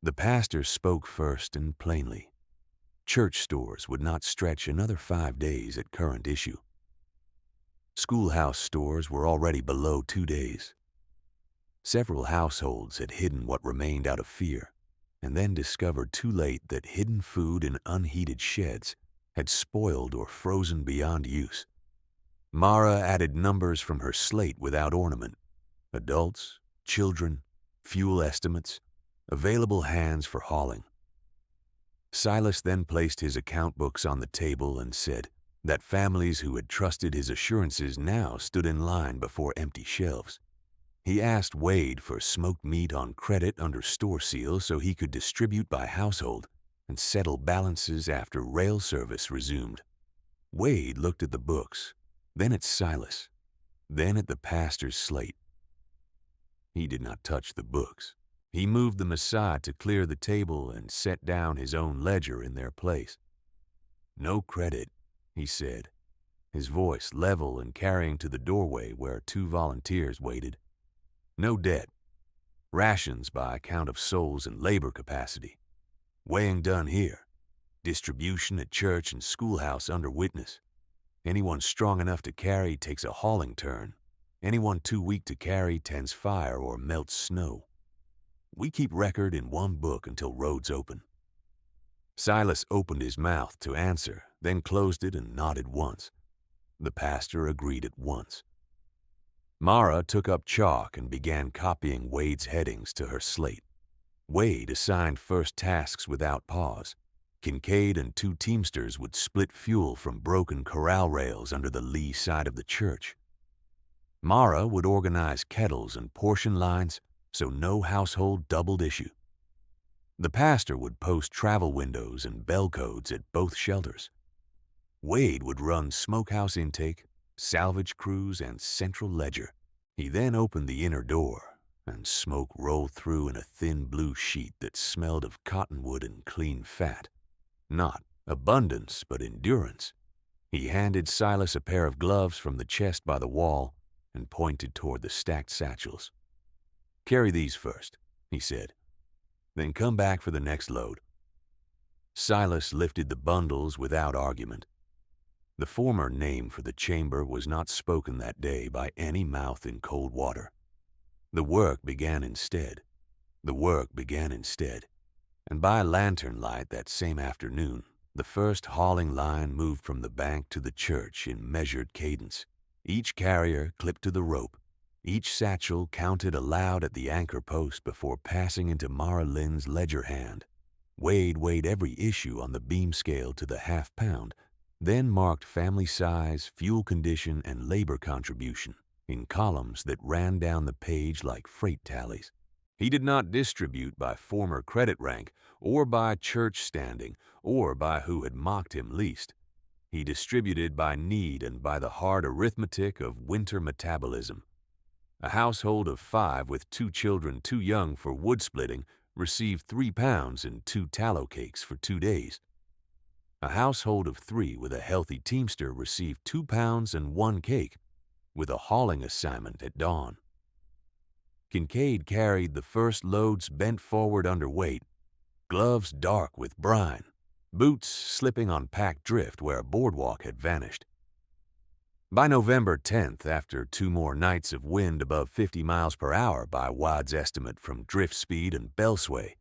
The pastor spoke first and plainly. Church stores would not stretch another 5 days at current issue. Schoolhouse stores were already below 2 days. Several households had hidden what remained out of fear, and then discovered too late that hidden food in unheated sheds had spoiled or frozen beyond use. Mara added numbers from her slate without ornament: adults, children, fuel estimates, available hands for hauling. Silas then placed his account books on the table and said that families who had trusted his assurances now stood in line before empty shelves. He asked Wade for smoked meat on credit under store seal so he could distribute by household and settle balances after rail service resumed. Wade looked at the books, then at Silas, then at the pastor's slate. He did not touch the books. He moved them aside to clear the table and set down his own ledger in their place. "No credit," he said, his voice level and carrying to the doorway where 2 volunteers waited. "No debt. Rations by account of souls and labor capacity. Weighing done here. Distribution at church and schoolhouse under witness. Anyone strong enough to carry takes a hauling turn. Anyone too weak to carry tends fire or melts snow. We keep record in one book until roads open." Silas opened his mouth to answer, then closed it and nodded once. The pastor agreed at once. Mara took up chalk and began copying Wade's headings to her slate. Wade assigned first tasks without pause. Kincaid and 2 teamsters would split fuel from broken corral rails under the lee side of the church. Mara would organize kettles and portion lines so no household doubled issue. The pastor would post travel windows and bell codes at both shelters. Wade would run smokehouse intake, salvage crews, and central ledger. He then opened the inner door, and smoke rolled through in a thin blue sheet that smelled of cottonwood and clean fat. Not abundance, but endurance. He handed Silas a pair of gloves from the chest by the wall and pointed toward the stacked satchels. "Carry these first," he said. "Then come back for the next load." Silas lifted the bundles without argument. The former name for the chamber was not spoken that day by any mouth in Coldwater. The work began instead. And by lantern light that same afternoon, the first hauling line moved from the bank to the church in measured cadence. Each carrier clipped to the rope. Each satchel counted aloud at the anchor post before passing into Mara Lynn's ledger hand. Wade weighed every issue on the beam scale to the half-pound, then marked family size, fuel condition, and labor contribution in columns that ran down the page like freight tallies. He did not distribute by former credit rank or by church standing or by who had mocked him least. He distributed by need and by the hard arithmetic of winter metabolism. A household of 5 with 2 children too young for wood splitting received 3 pounds and 2 tallow cakes for 2 days. A household of 3 with a healthy teamster received 2 pounds and 1 cake, with a hauling assignment at dawn. Kincaid carried the first loads bent forward under weight, gloves dark with brine, boots slipping on packed drift where a boardwalk had vanished. By November 10th, after 2 more nights of wind above 50 miles per hour by Wad's estimate from drift speed and bell sway,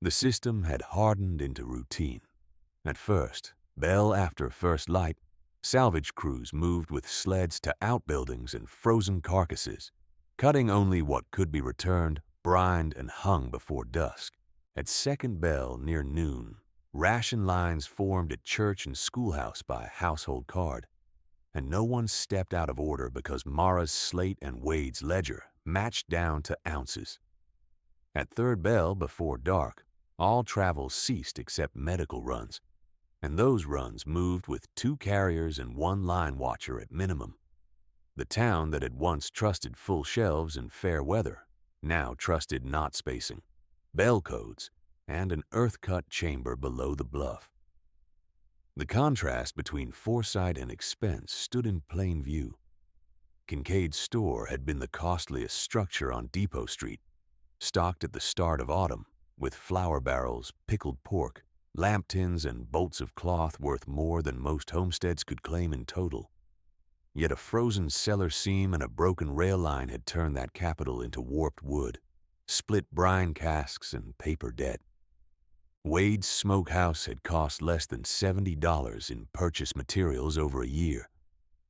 the system had hardened into routine. At first, bell after first light, salvage crews moved with sleds to outbuildings and frozen carcasses, cutting only what could be returned, brined, and hung before dusk. At second bell near noon, ration lines formed at church and schoolhouse by household card, and no one stepped out of order because Mara's slate and Wade's ledger matched down to ounces. At third bell before dark, all travel ceased except medical runs, and those runs moved with 2 carriers and 1 line watcher at minimum. The town that had once trusted full shelves and fair weather now trusted knot spacing, bell codes, and an earth-cut chamber below the bluff. The contrast between foresight and expense stood in plain view. Kincaid's store had been the costliest structure on Depot Street, stocked at the start of autumn, with flour barrels, pickled pork, lamp tins, and bolts of cloth worth more than most homesteads could claim in total. Yet a frozen cellar seam and a broken rail line had turned that capital into warped wood, split brine casks, and paper debt. Wade's Smokehouse had cost less than $70 in purchase materials over a year,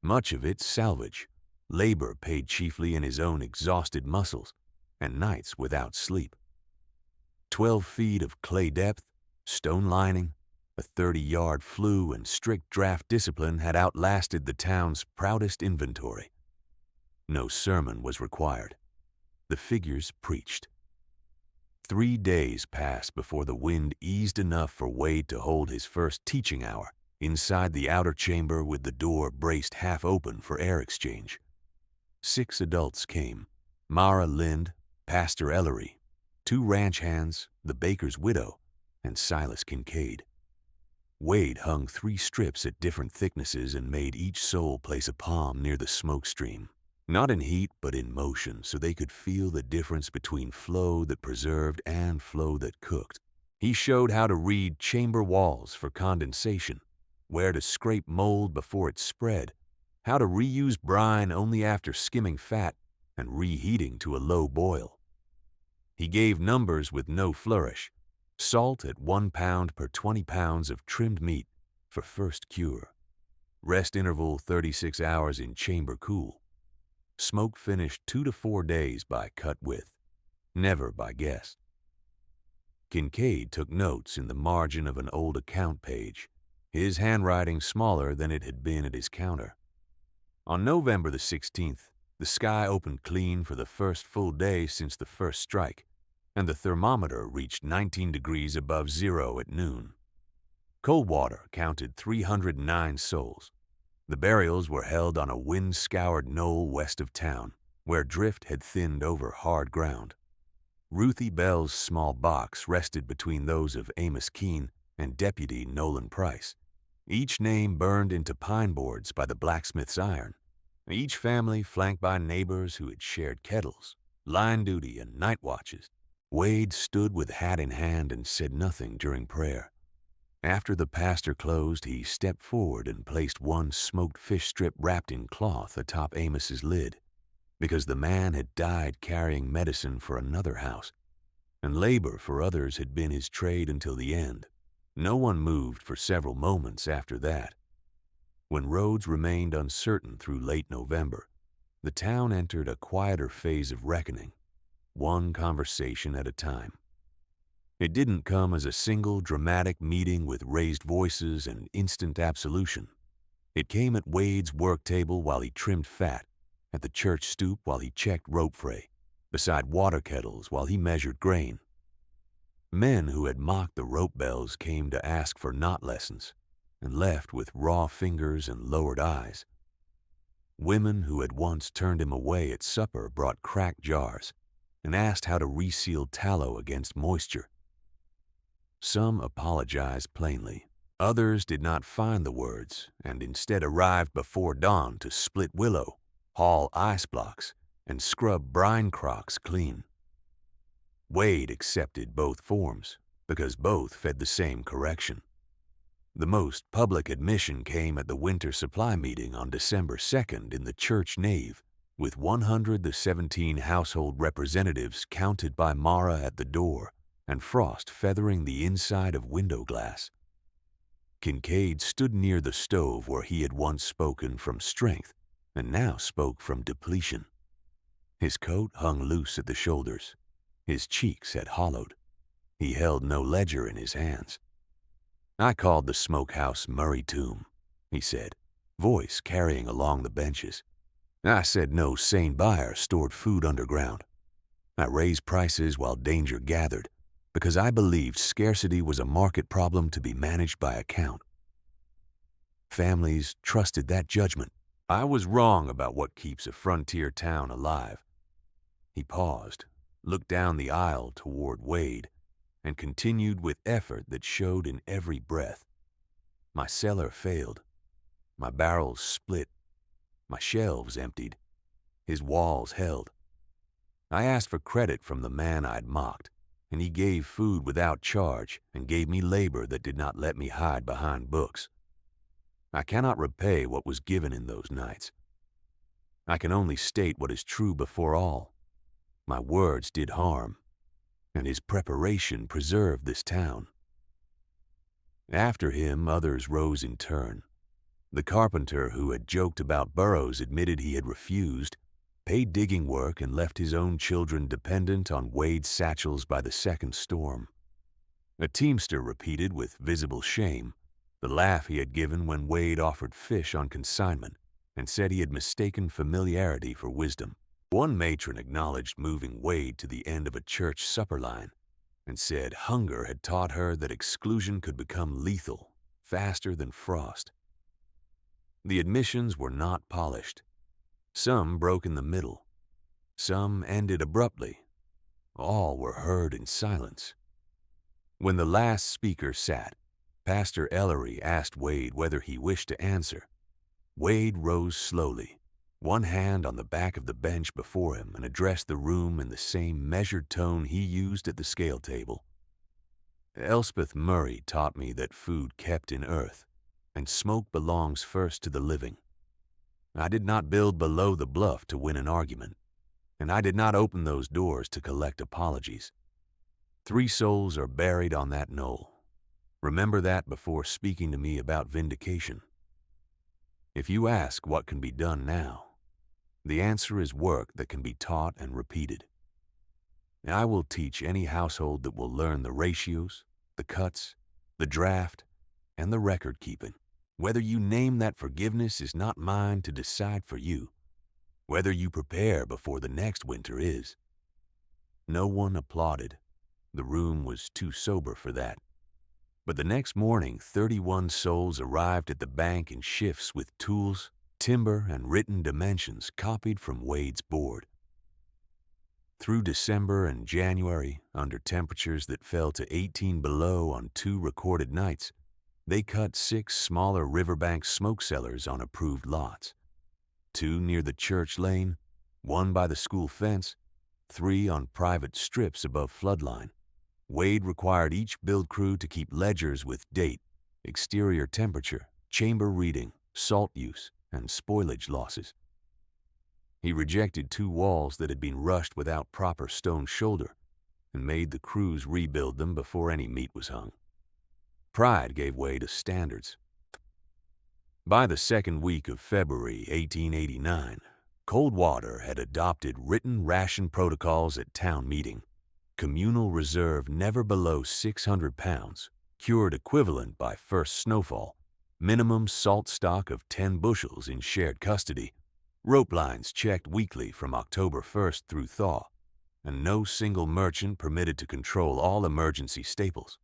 much of it salvage, labor paid chiefly in his own exhausted muscles, and nights without sleep. 12 feet of clay depth, stone lining, a 30-yard flue, and strict draft discipline had outlasted the town's proudest inventory. No sermon was required. The figures preached. 3 days passed before the wind eased enough for Wade to hold his first teaching hour inside the outer chamber with the door braced half open for air exchange. 6 adults came: Mara Lind, Pastor Ellery, 2 ranch hands, the baker's widow, and Silas Kincaid. Wade hung 3 strips at different thicknesses and made each soul place a palm near the smoke stream, not in heat but in motion, so they could feel the difference between flow that preserved and flow that cooked. He showed how to read chamber walls for condensation, where to scrape mold before it spread, how to reuse brine only after skimming fat and reheating to a low boil. He gave numbers with no flourish: salt at 1 pound per 20 pounds of trimmed meat for first cure. Rest interval 36 hours in chamber cool. Smoke finished 2 to 4 days by cut width, never by guess. Kincaid took notes in the margin of an old account page, his handwriting smaller than it had been at his counter. On November the 16th, the sky opened clean for the first full day since the first strike, and the thermometer reached 19 degrees above zero at noon. Coldwater counted 309 souls. The burials were held on a wind-scoured knoll west of town, where drift had thinned over hard ground. Ruthie Bell's small box rested between those of Amos Keene and Deputy Nolan Price, each name burned into pine boards by the blacksmith's iron, each family flanked by neighbors who had shared kettles, line duty, and night watches. Wade stood with hat in hand and said nothing during prayer. After the pastor closed, he stepped forward and placed 1 smoked fish strip wrapped in cloth atop Amos's lid, because the man had died carrying medicine for another house, and labor for others had been his trade until the end. No one moved for several moments after that. When roads remained uncertain through late November, the town entered a quieter phase of reckoning, one conversation at a time. It didn't come as a single dramatic meeting with raised voices and instant absolution. It came at Wade's work table while he trimmed fat, at the church stoop while he checked rope fray, beside water kettles while he measured grain. Men who had mocked the rope bells came to ask for knot lessons and left with raw fingers and lowered eyes. Women who had once turned him away at supper brought cracked jars and asked how to reseal tallow against moisture. Some apologized plainly. Others did not find the words and instead arrived before dawn to split willow, haul ice blocks, and scrub brine crocks clean. Wade accepted both forms because both fed the same correction. The most public admission came at the winter supply meeting on December 2nd in the church nave, with 117 household representatives counted by Mara at the door and frost feathering the inside of window glass. Kincaid stood near the stove where he had once spoken from strength and now spoke from depletion. His coat hung loose at the shoulders. His cheeks had hollowed. He held no ledger in his hands. "I called the Smokehouse Murray Tomb," he said, voice carrying along the benches. "I said no sane buyer stored food underground. I raised prices while danger gathered because I believed scarcity was a market problem to be managed by account. Families trusted that judgment. I was wrong about what keeps a frontier town alive." He paused, looked down the aisle toward Wade, and continued with effort that showed in every breath. "My cellar failed. My barrels split. My shelves emptied. His walls held. I asked for credit from the man I'd mocked, and he gave food without charge and gave me labor that did not let me hide behind books. I cannot repay what was given in those nights. I can only state what is true before all. My words did harm, and his preparation preserved this town." After him, others rose in turn. The carpenter who had joked about burrows admitted he had refused, paid digging work, and left his own children dependent on Wade's satchels by the second storm. A teamster repeated with visible shame the laugh he had given when Wade offered fish on consignment and said he had mistaken familiarity for wisdom. One matron acknowledged moving Wade to the end of a church supper line and said hunger had taught her that exclusion could become lethal, faster than frost. The admissions were not polished. Some broke in the middle. Some ended abruptly. All were heard in silence. When the last speaker sat, Pastor Ellery asked Wade whether he wished to answer. Wade rose slowly, one hand on the back of the bench before him, and addressed the room in the same measured tone he used at the scale table. "Elspeth Murray taught me that food kept in earth, and smoke belongs first to the living. I did not build below the bluff to win an argument, and I did not open those doors to collect apologies. 3 souls are buried on that knoll. Remember that before speaking to me about vindication. If you ask what can be done now, the answer is work that can be taught and repeated. I will teach any household that will learn the ratios, the cuts, the draft, and the record keeping. Whether you name that forgiveness is not mine to decide for you. Whether you prepare before the next winter is." No one applauded. The room was too sober for that. But the next morning, 31 souls arrived at the bank in shifts with tools, timber, and written dimensions copied from Wade's board. Through December and January, under temperatures that fell to 18 below on 2 recorded nights, they cut 6 smaller Riverbank smoke cellars on approved lots. 2 near the church lane, 1 by the school fence, 3 on private strips above floodline. Wade required each build crew to keep ledgers with date, exterior temperature, chamber reading, salt use, and spoilage losses. He rejected 2 walls that had been rushed without proper stone shoulder and made the crews rebuild them before any meat was hung. Pride gave way to standards. By the second week of February 1889, Coldwater had adopted written ration protocols at town meeting. communal reserve never below 600 pounds, cured equivalent by first snowfall, minimum salt stock of 10 bushels in shared custody, rope lines checked weekly from October 1st through thaw, and no single merchant permitted to control all emergency staples.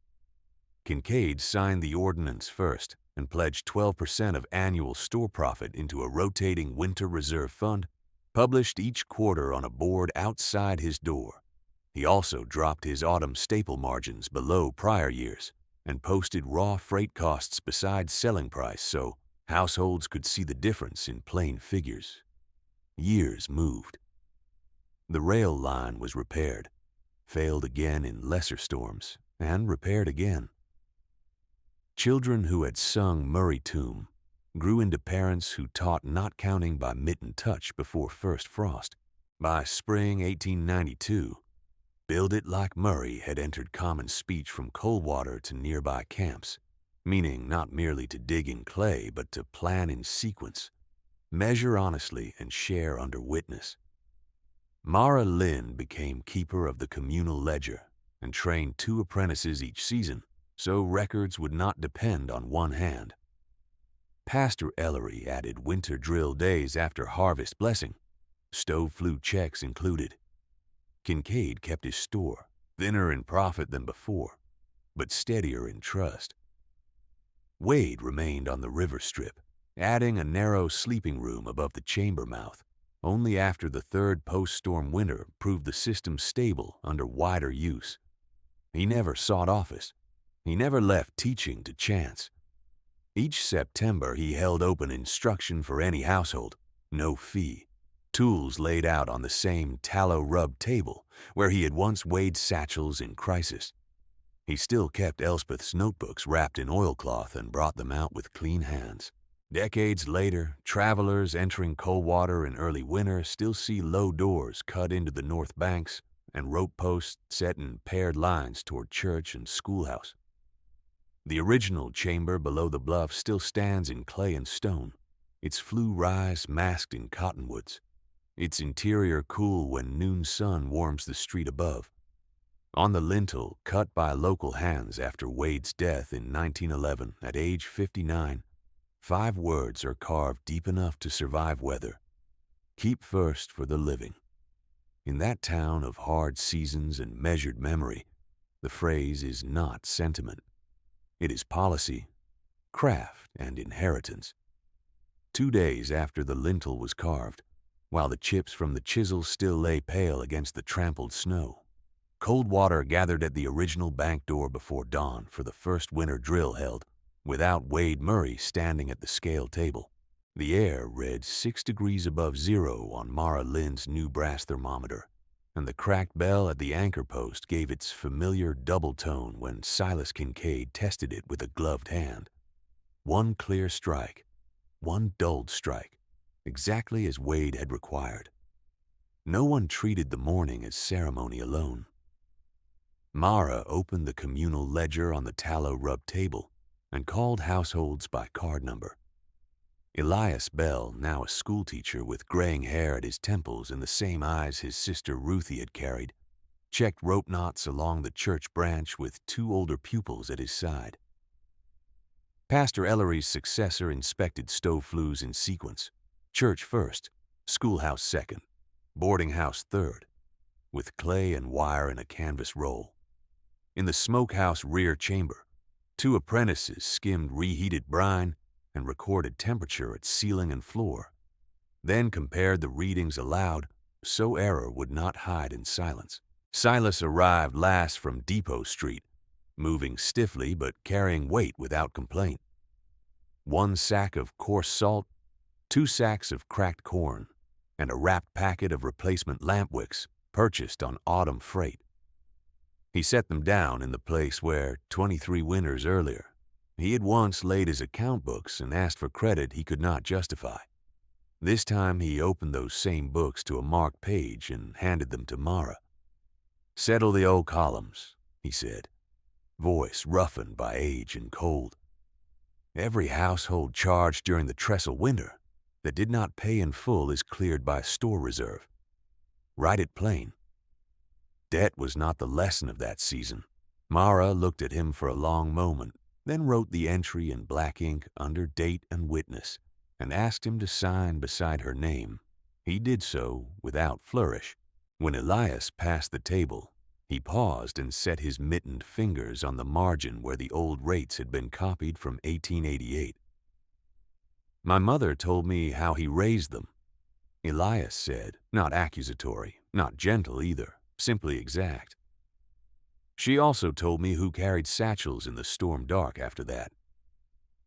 Kincaid signed the ordinance first and pledged 12% of annual store profit into a rotating winter reserve fund, published each quarter on a board outside his door. He also dropped his autumn staple margins below prior years and posted raw freight costs beside selling price so households could see the difference in plain figures. Years moved. The rail line was repaired, failed again in lesser storms, and repaired again. Children who had sung Murray Tomb grew into parents who taught not counting by mitten touch before first frost. By spring 1892, Build It Like Murray had entered common speech from Coldwater to nearby camps, meaning not merely to dig in clay, but to plan in sequence, measure honestly, and share under witness. Mara Lynn became keeper of the communal ledger and trained 2 apprentices each season, so records would not depend on one hand. Pastor Ellery added winter drill days after harvest blessing, stove flue checks included. Kincaid kept his store, thinner in profit than before, but steadier in trust. Wade remained on the river strip, adding a narrow sleeping room above the chamber mouth, only after the 3rd post-storm winter proved the system stable under wider use. He never sought office. He never left teaching to chance. Each September he held open instruction for any household, no fee. Tools laid out on the same tallow-rubbed table where he had once weighed satchels in crisis. He still kept Elspeth's notebooks wrapped in oilcloth and brought them out with clean hands. Decades later, travelers entering Coldwater in early winter still see low doors cut into the north banks and rope posts set in paired lines toward church and schoolhouse. The original chamber below the bluff still stands in clay and stone, its flue rise masked in cottonwoods, its interior cool when noon sun warms the street above. On the lintel, cut by local hands after Wade's death in 1911 at age 59, 5 words are carved deep enough to survive weather. Keep first for the living. In that town of hard seasons and measured memory, the phrase is not sentiment. It is policy, craft, and inheritance. 2 days after the lintel was carved, while the chips from the chisel still lay pale against the trampled snow, Coldwater gathered at the original bank door before dawn for the first winter drill held, without Wade Murray standing at the scale table. The air read 6 degrees above zero on Mara Lynn's new brass thermometer, and the cracked bell at the anchor post gave its familiar double tone when Silas Kincaid tested it with a gloved hand. 1 clear strike, 1 dulled strike, exactly as Wade had required. No one treated the morning as ceremony alone. Mara opened the communal ledger on the tallow-rubbed table and called households by card number. Elias Bell, now a schoolteacher with graying hair at his temples and the same eyes his sister Ruthie had carried, checked rope knots along the church branch with 2 older pupils at his side. Pastor Ellery's successor inspected stove flues in sequence, church first, schoolhouse second, boarding house third, with clay and wire in a canvas roll. In the Smokehouse rear chamber, 2 apprentices skimmed reheated brine and recorded temperature at ceiling and floor, then compared the readings aloud so error would not hide in silence. Silas arrived last from Depot Street, moving stiffly but carrying weight without complaint. 1 sack of coarse salt, 2 sacks of cracked corn, and a wrapped packet of replacement lamp wicks purchased on autumn freight. He set them down in the place where, 23 winters earlier, he had once laid his account books and asked for credit he could not justify. This time he opened those same books to a marked page and handed them to Mara. "Settle the old columns," he said, voice roughened by age and cold. "Every household charge during the trestle winter that did not pay in full is cleared by store reserve. Write it plain." Debt was not the lesson of that season. Mara looked at him for a long moment, then wrote the entry in black ink under date and witness, and asked him to sign beside her name. He did so without flourish. When Elias passed the table, he paused and set his mittened fingers on the margin where the old rates had been copied from 1888. "My mother told me how he raised them," Elias said, not accusatory, not gentle either, simply exact. "She also told me who carried satchels in the storm dark after that.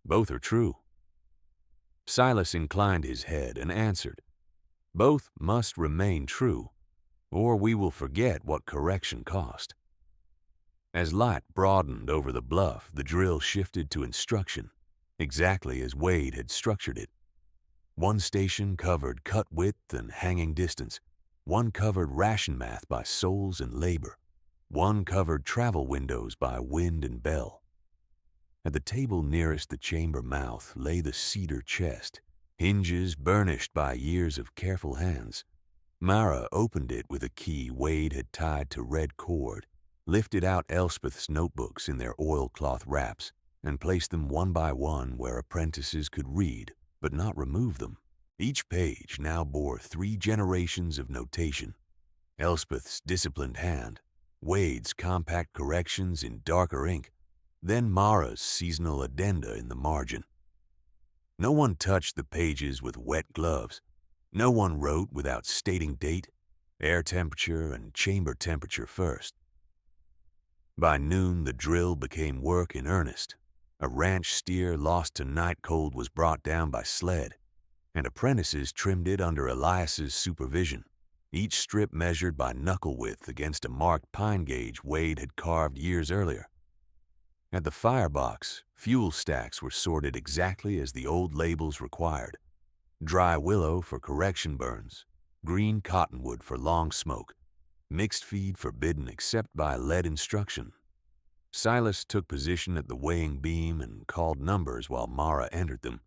Both are true." Silas inclined his head and answered, "Both must remain true, or we will forget what correction cost." As light broadened over the bluff, the drill shifted to instruction, exactly as Wade had structured it. One station covered cut width and hanging distance. One covered ration math by souls and labor. One covered travel windows by wind and bell. At the table nearest the chamber mouth lay the cedar chest, hinges burnished by years of careful hands. Mara opened it with a key Wade had tied to red cord, lifted out Elspeth's notebooks in their oilcloth wraps, and placed them one by one where apprentices could read but not remove them. Each page now bore 3 generations of notation: Elspeth's disciplined hand, Wade's compact corrections in darker ink, then Mara's seasonal addenda in the margin. No one touched the pages with wet gloves. No one wrote without stating date, air temperature, and chamber temperature first. By noon, the drill became work in earnest. A ranch steer lost to night cold was brought down by sled, and apprentices trimmed it under Elias's supervision, each strip measured by knuckle width against a marked pine gauge Wade had carved years earlier. At the firebox, fuel stacks were sorted exactly as the old labels required: dry willow for correction burns, green cottonwood for long smoke, mixed feed forbidden except by lead instruction. Silas took position at the weighing beam and called numbers while Mara entered them.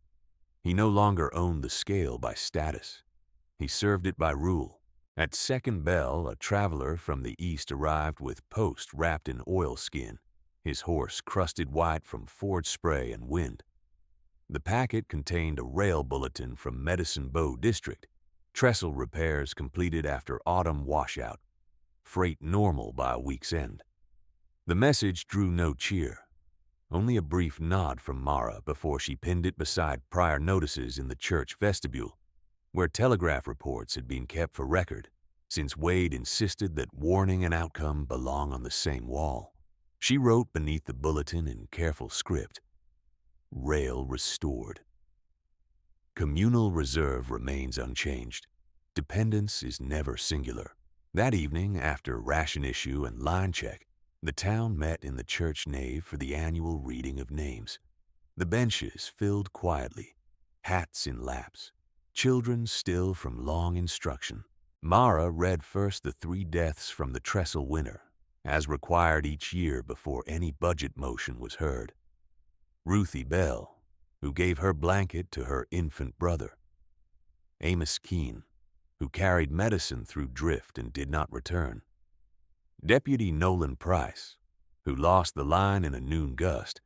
He no longer owned the scale by status. He served it by rule. At second bell, a traveler from the east arrived with post wrapped in oilskin, his horse crusted white from forge spray and wind. The packet contained a rail bulletin from Medicine Bow District: trestle repairs completed after autumn washout, freight normal by a week's end. The message drew no cheer, only a brief nod from Mara before she pinned it beside prior notices in the church vestibule, where telegraph reports had been kept for record, since Wade insisted that warning and outcome belong on the same wall. She wrote beneath the bulletin in careful script, "Rail restored. Communal reserve remains unchanged. Dependence is never singular." That evening, after ration issue and line check, the town met in the church nave for the annual reading of names. The benches filled quietly, hats in laps, children still from long instruction. Mara read first the 3 deaths from the trestle winter, as required each year before any budget motion was heard. Ruthie Bell, who gave her blanket to her infant brother. Amos Keene, who carried medicine through drift and did not return. Deputy Nolan Price, who lost the line in a noon gust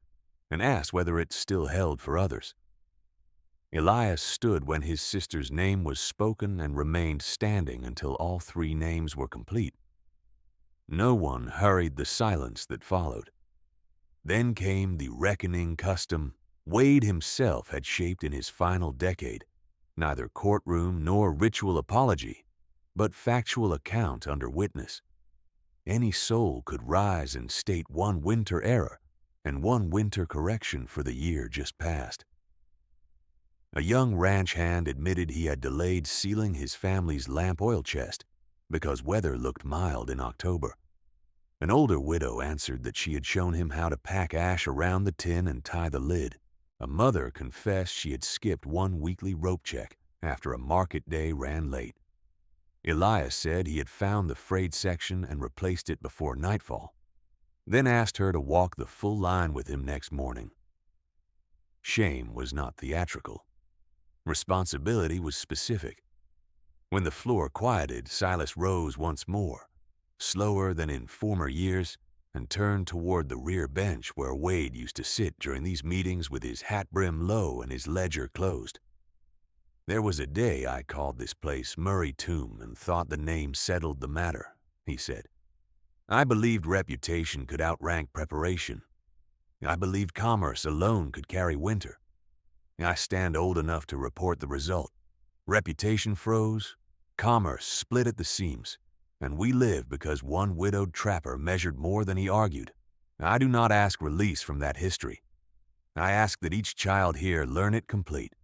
and asked whether it still held for others. Elias stood when his sister's name was spoken and remained standing until all 3 names were complete. No one hurried the silence that followed. Then came the reckoning custom Wade himself had shaped in his final decade: neither courtroom nor ritual apology, but factual account under witness. Any soul could rise and state one winter error and one winter correction for the year just past. A young ranch hand admitted he had delayed sealing his family's lamp oil chest because weather looked mild in October. An older widow answered that she had shown him how to pack ash around the tin and tie the lid. A mother confessed she had skipped one weekly rope check after a market day ran late. Elias said he had found the frayed section and replaced it before nightfall, then asked her to walk the full line with him next morning. Shame was not theatrical. Responsibility was specific. When the floor quieted, Silas rose once more. slower than in former years, and turned toward the rear bench where Wade used to sit during these meetings with his hat brim low and his ledger closed. "There was a day I called this place Murray Tomb and thought the name settled the matter," he said. "I believed reputation could outrank preparation. I believed commerce alone could carry winter. I stand old enough to report the result. Reputation froze, commerce split at the seams, and we live because one widowed trapper measured more than he argued. I do not ask release from that history. I ask that each child here learn it complete."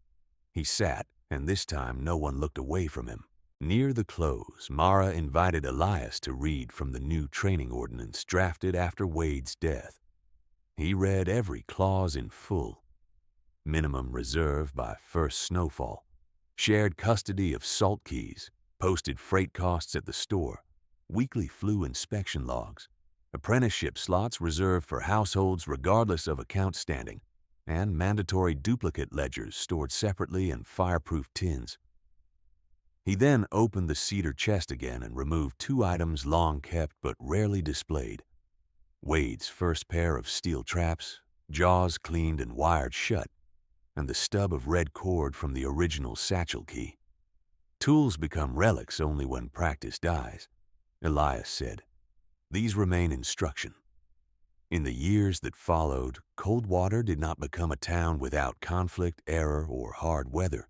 He sat, and this time no one looked away from him. Near the close, Mara invited Elias to read from the new training ordinance drafted after Wade's death. He read every clause in full. Minimum reserve by first snowfall, shared custody of salt keys, posted freight costs at the store, weekly flu inspection logs, apprenticeship slots reserved for households regardless of account standing, and mandatory duplicate ledgers stored separately in fireproof tins. He then opened the cedar chest again and removed 2 items long kept but rarely displayed. Wade's first pair of steel traps, jaws cleaned and wired shut, and the stub of red cord from the original satchel key. "Tools become relics only when practice dies," Elias said. "These remain instruction." In the years that followed, Coldwater did not become a town without conflict, error, or hard weather.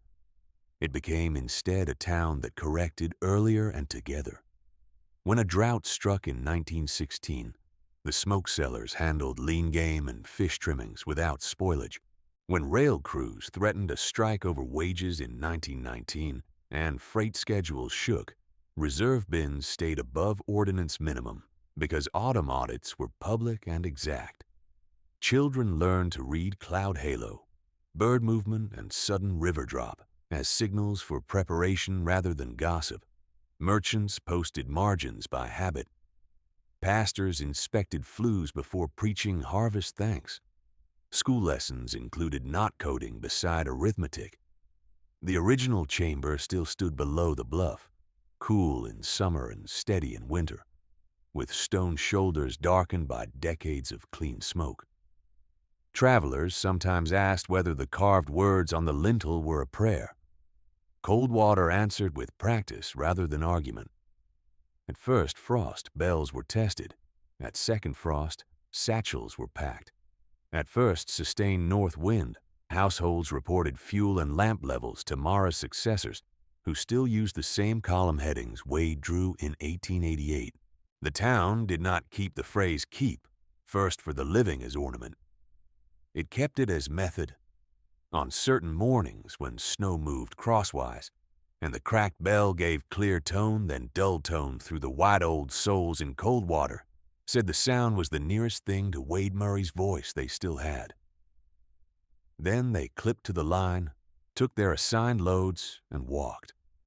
It became instead a town that corrected earlier and together. When a drought struck in 1916, the smoke sellers handled lean game and fish trimmings without spoilage. When rail crews threatened a strike over wages in 1919 and freight schedules shook, reserve bins stayed above ordinance minimum because autumn audits were public and exact. Children learned to read cloud halo, bird movement, and sudden river drop as signals for preparation rather than gossip. Merchants posted margins by habit. Pastors inspected flues before preaching harvest thanks. School lessons included knot coding beside arithmetic. The original chamber still stood below the bluff, cool in summer and steady in winter, with stone shoulders darkened by decades of clean smoke. Travelers sometimes asked whether the carved words on the lintel were a prayer. Coldwater answered with practice rather than argument. At first frost, bells were tested. At second frost, satchels were packed. At first sustained north wind, households reported fuel and lamp levels to Mara's successors, who still used the same column headings Wade drew in 1888. The town did not keep the phrase "keep" first for the living as ornament. It kept it as method. On certain mornings when snow moved crosswise, and the cracked bell gave clear tone then dull tone through the white old souls in Coldwater, said the sound was the nearest thing to Wade Murray's voice they still had. Then they clipped to the line, took their assigned loads, and walked.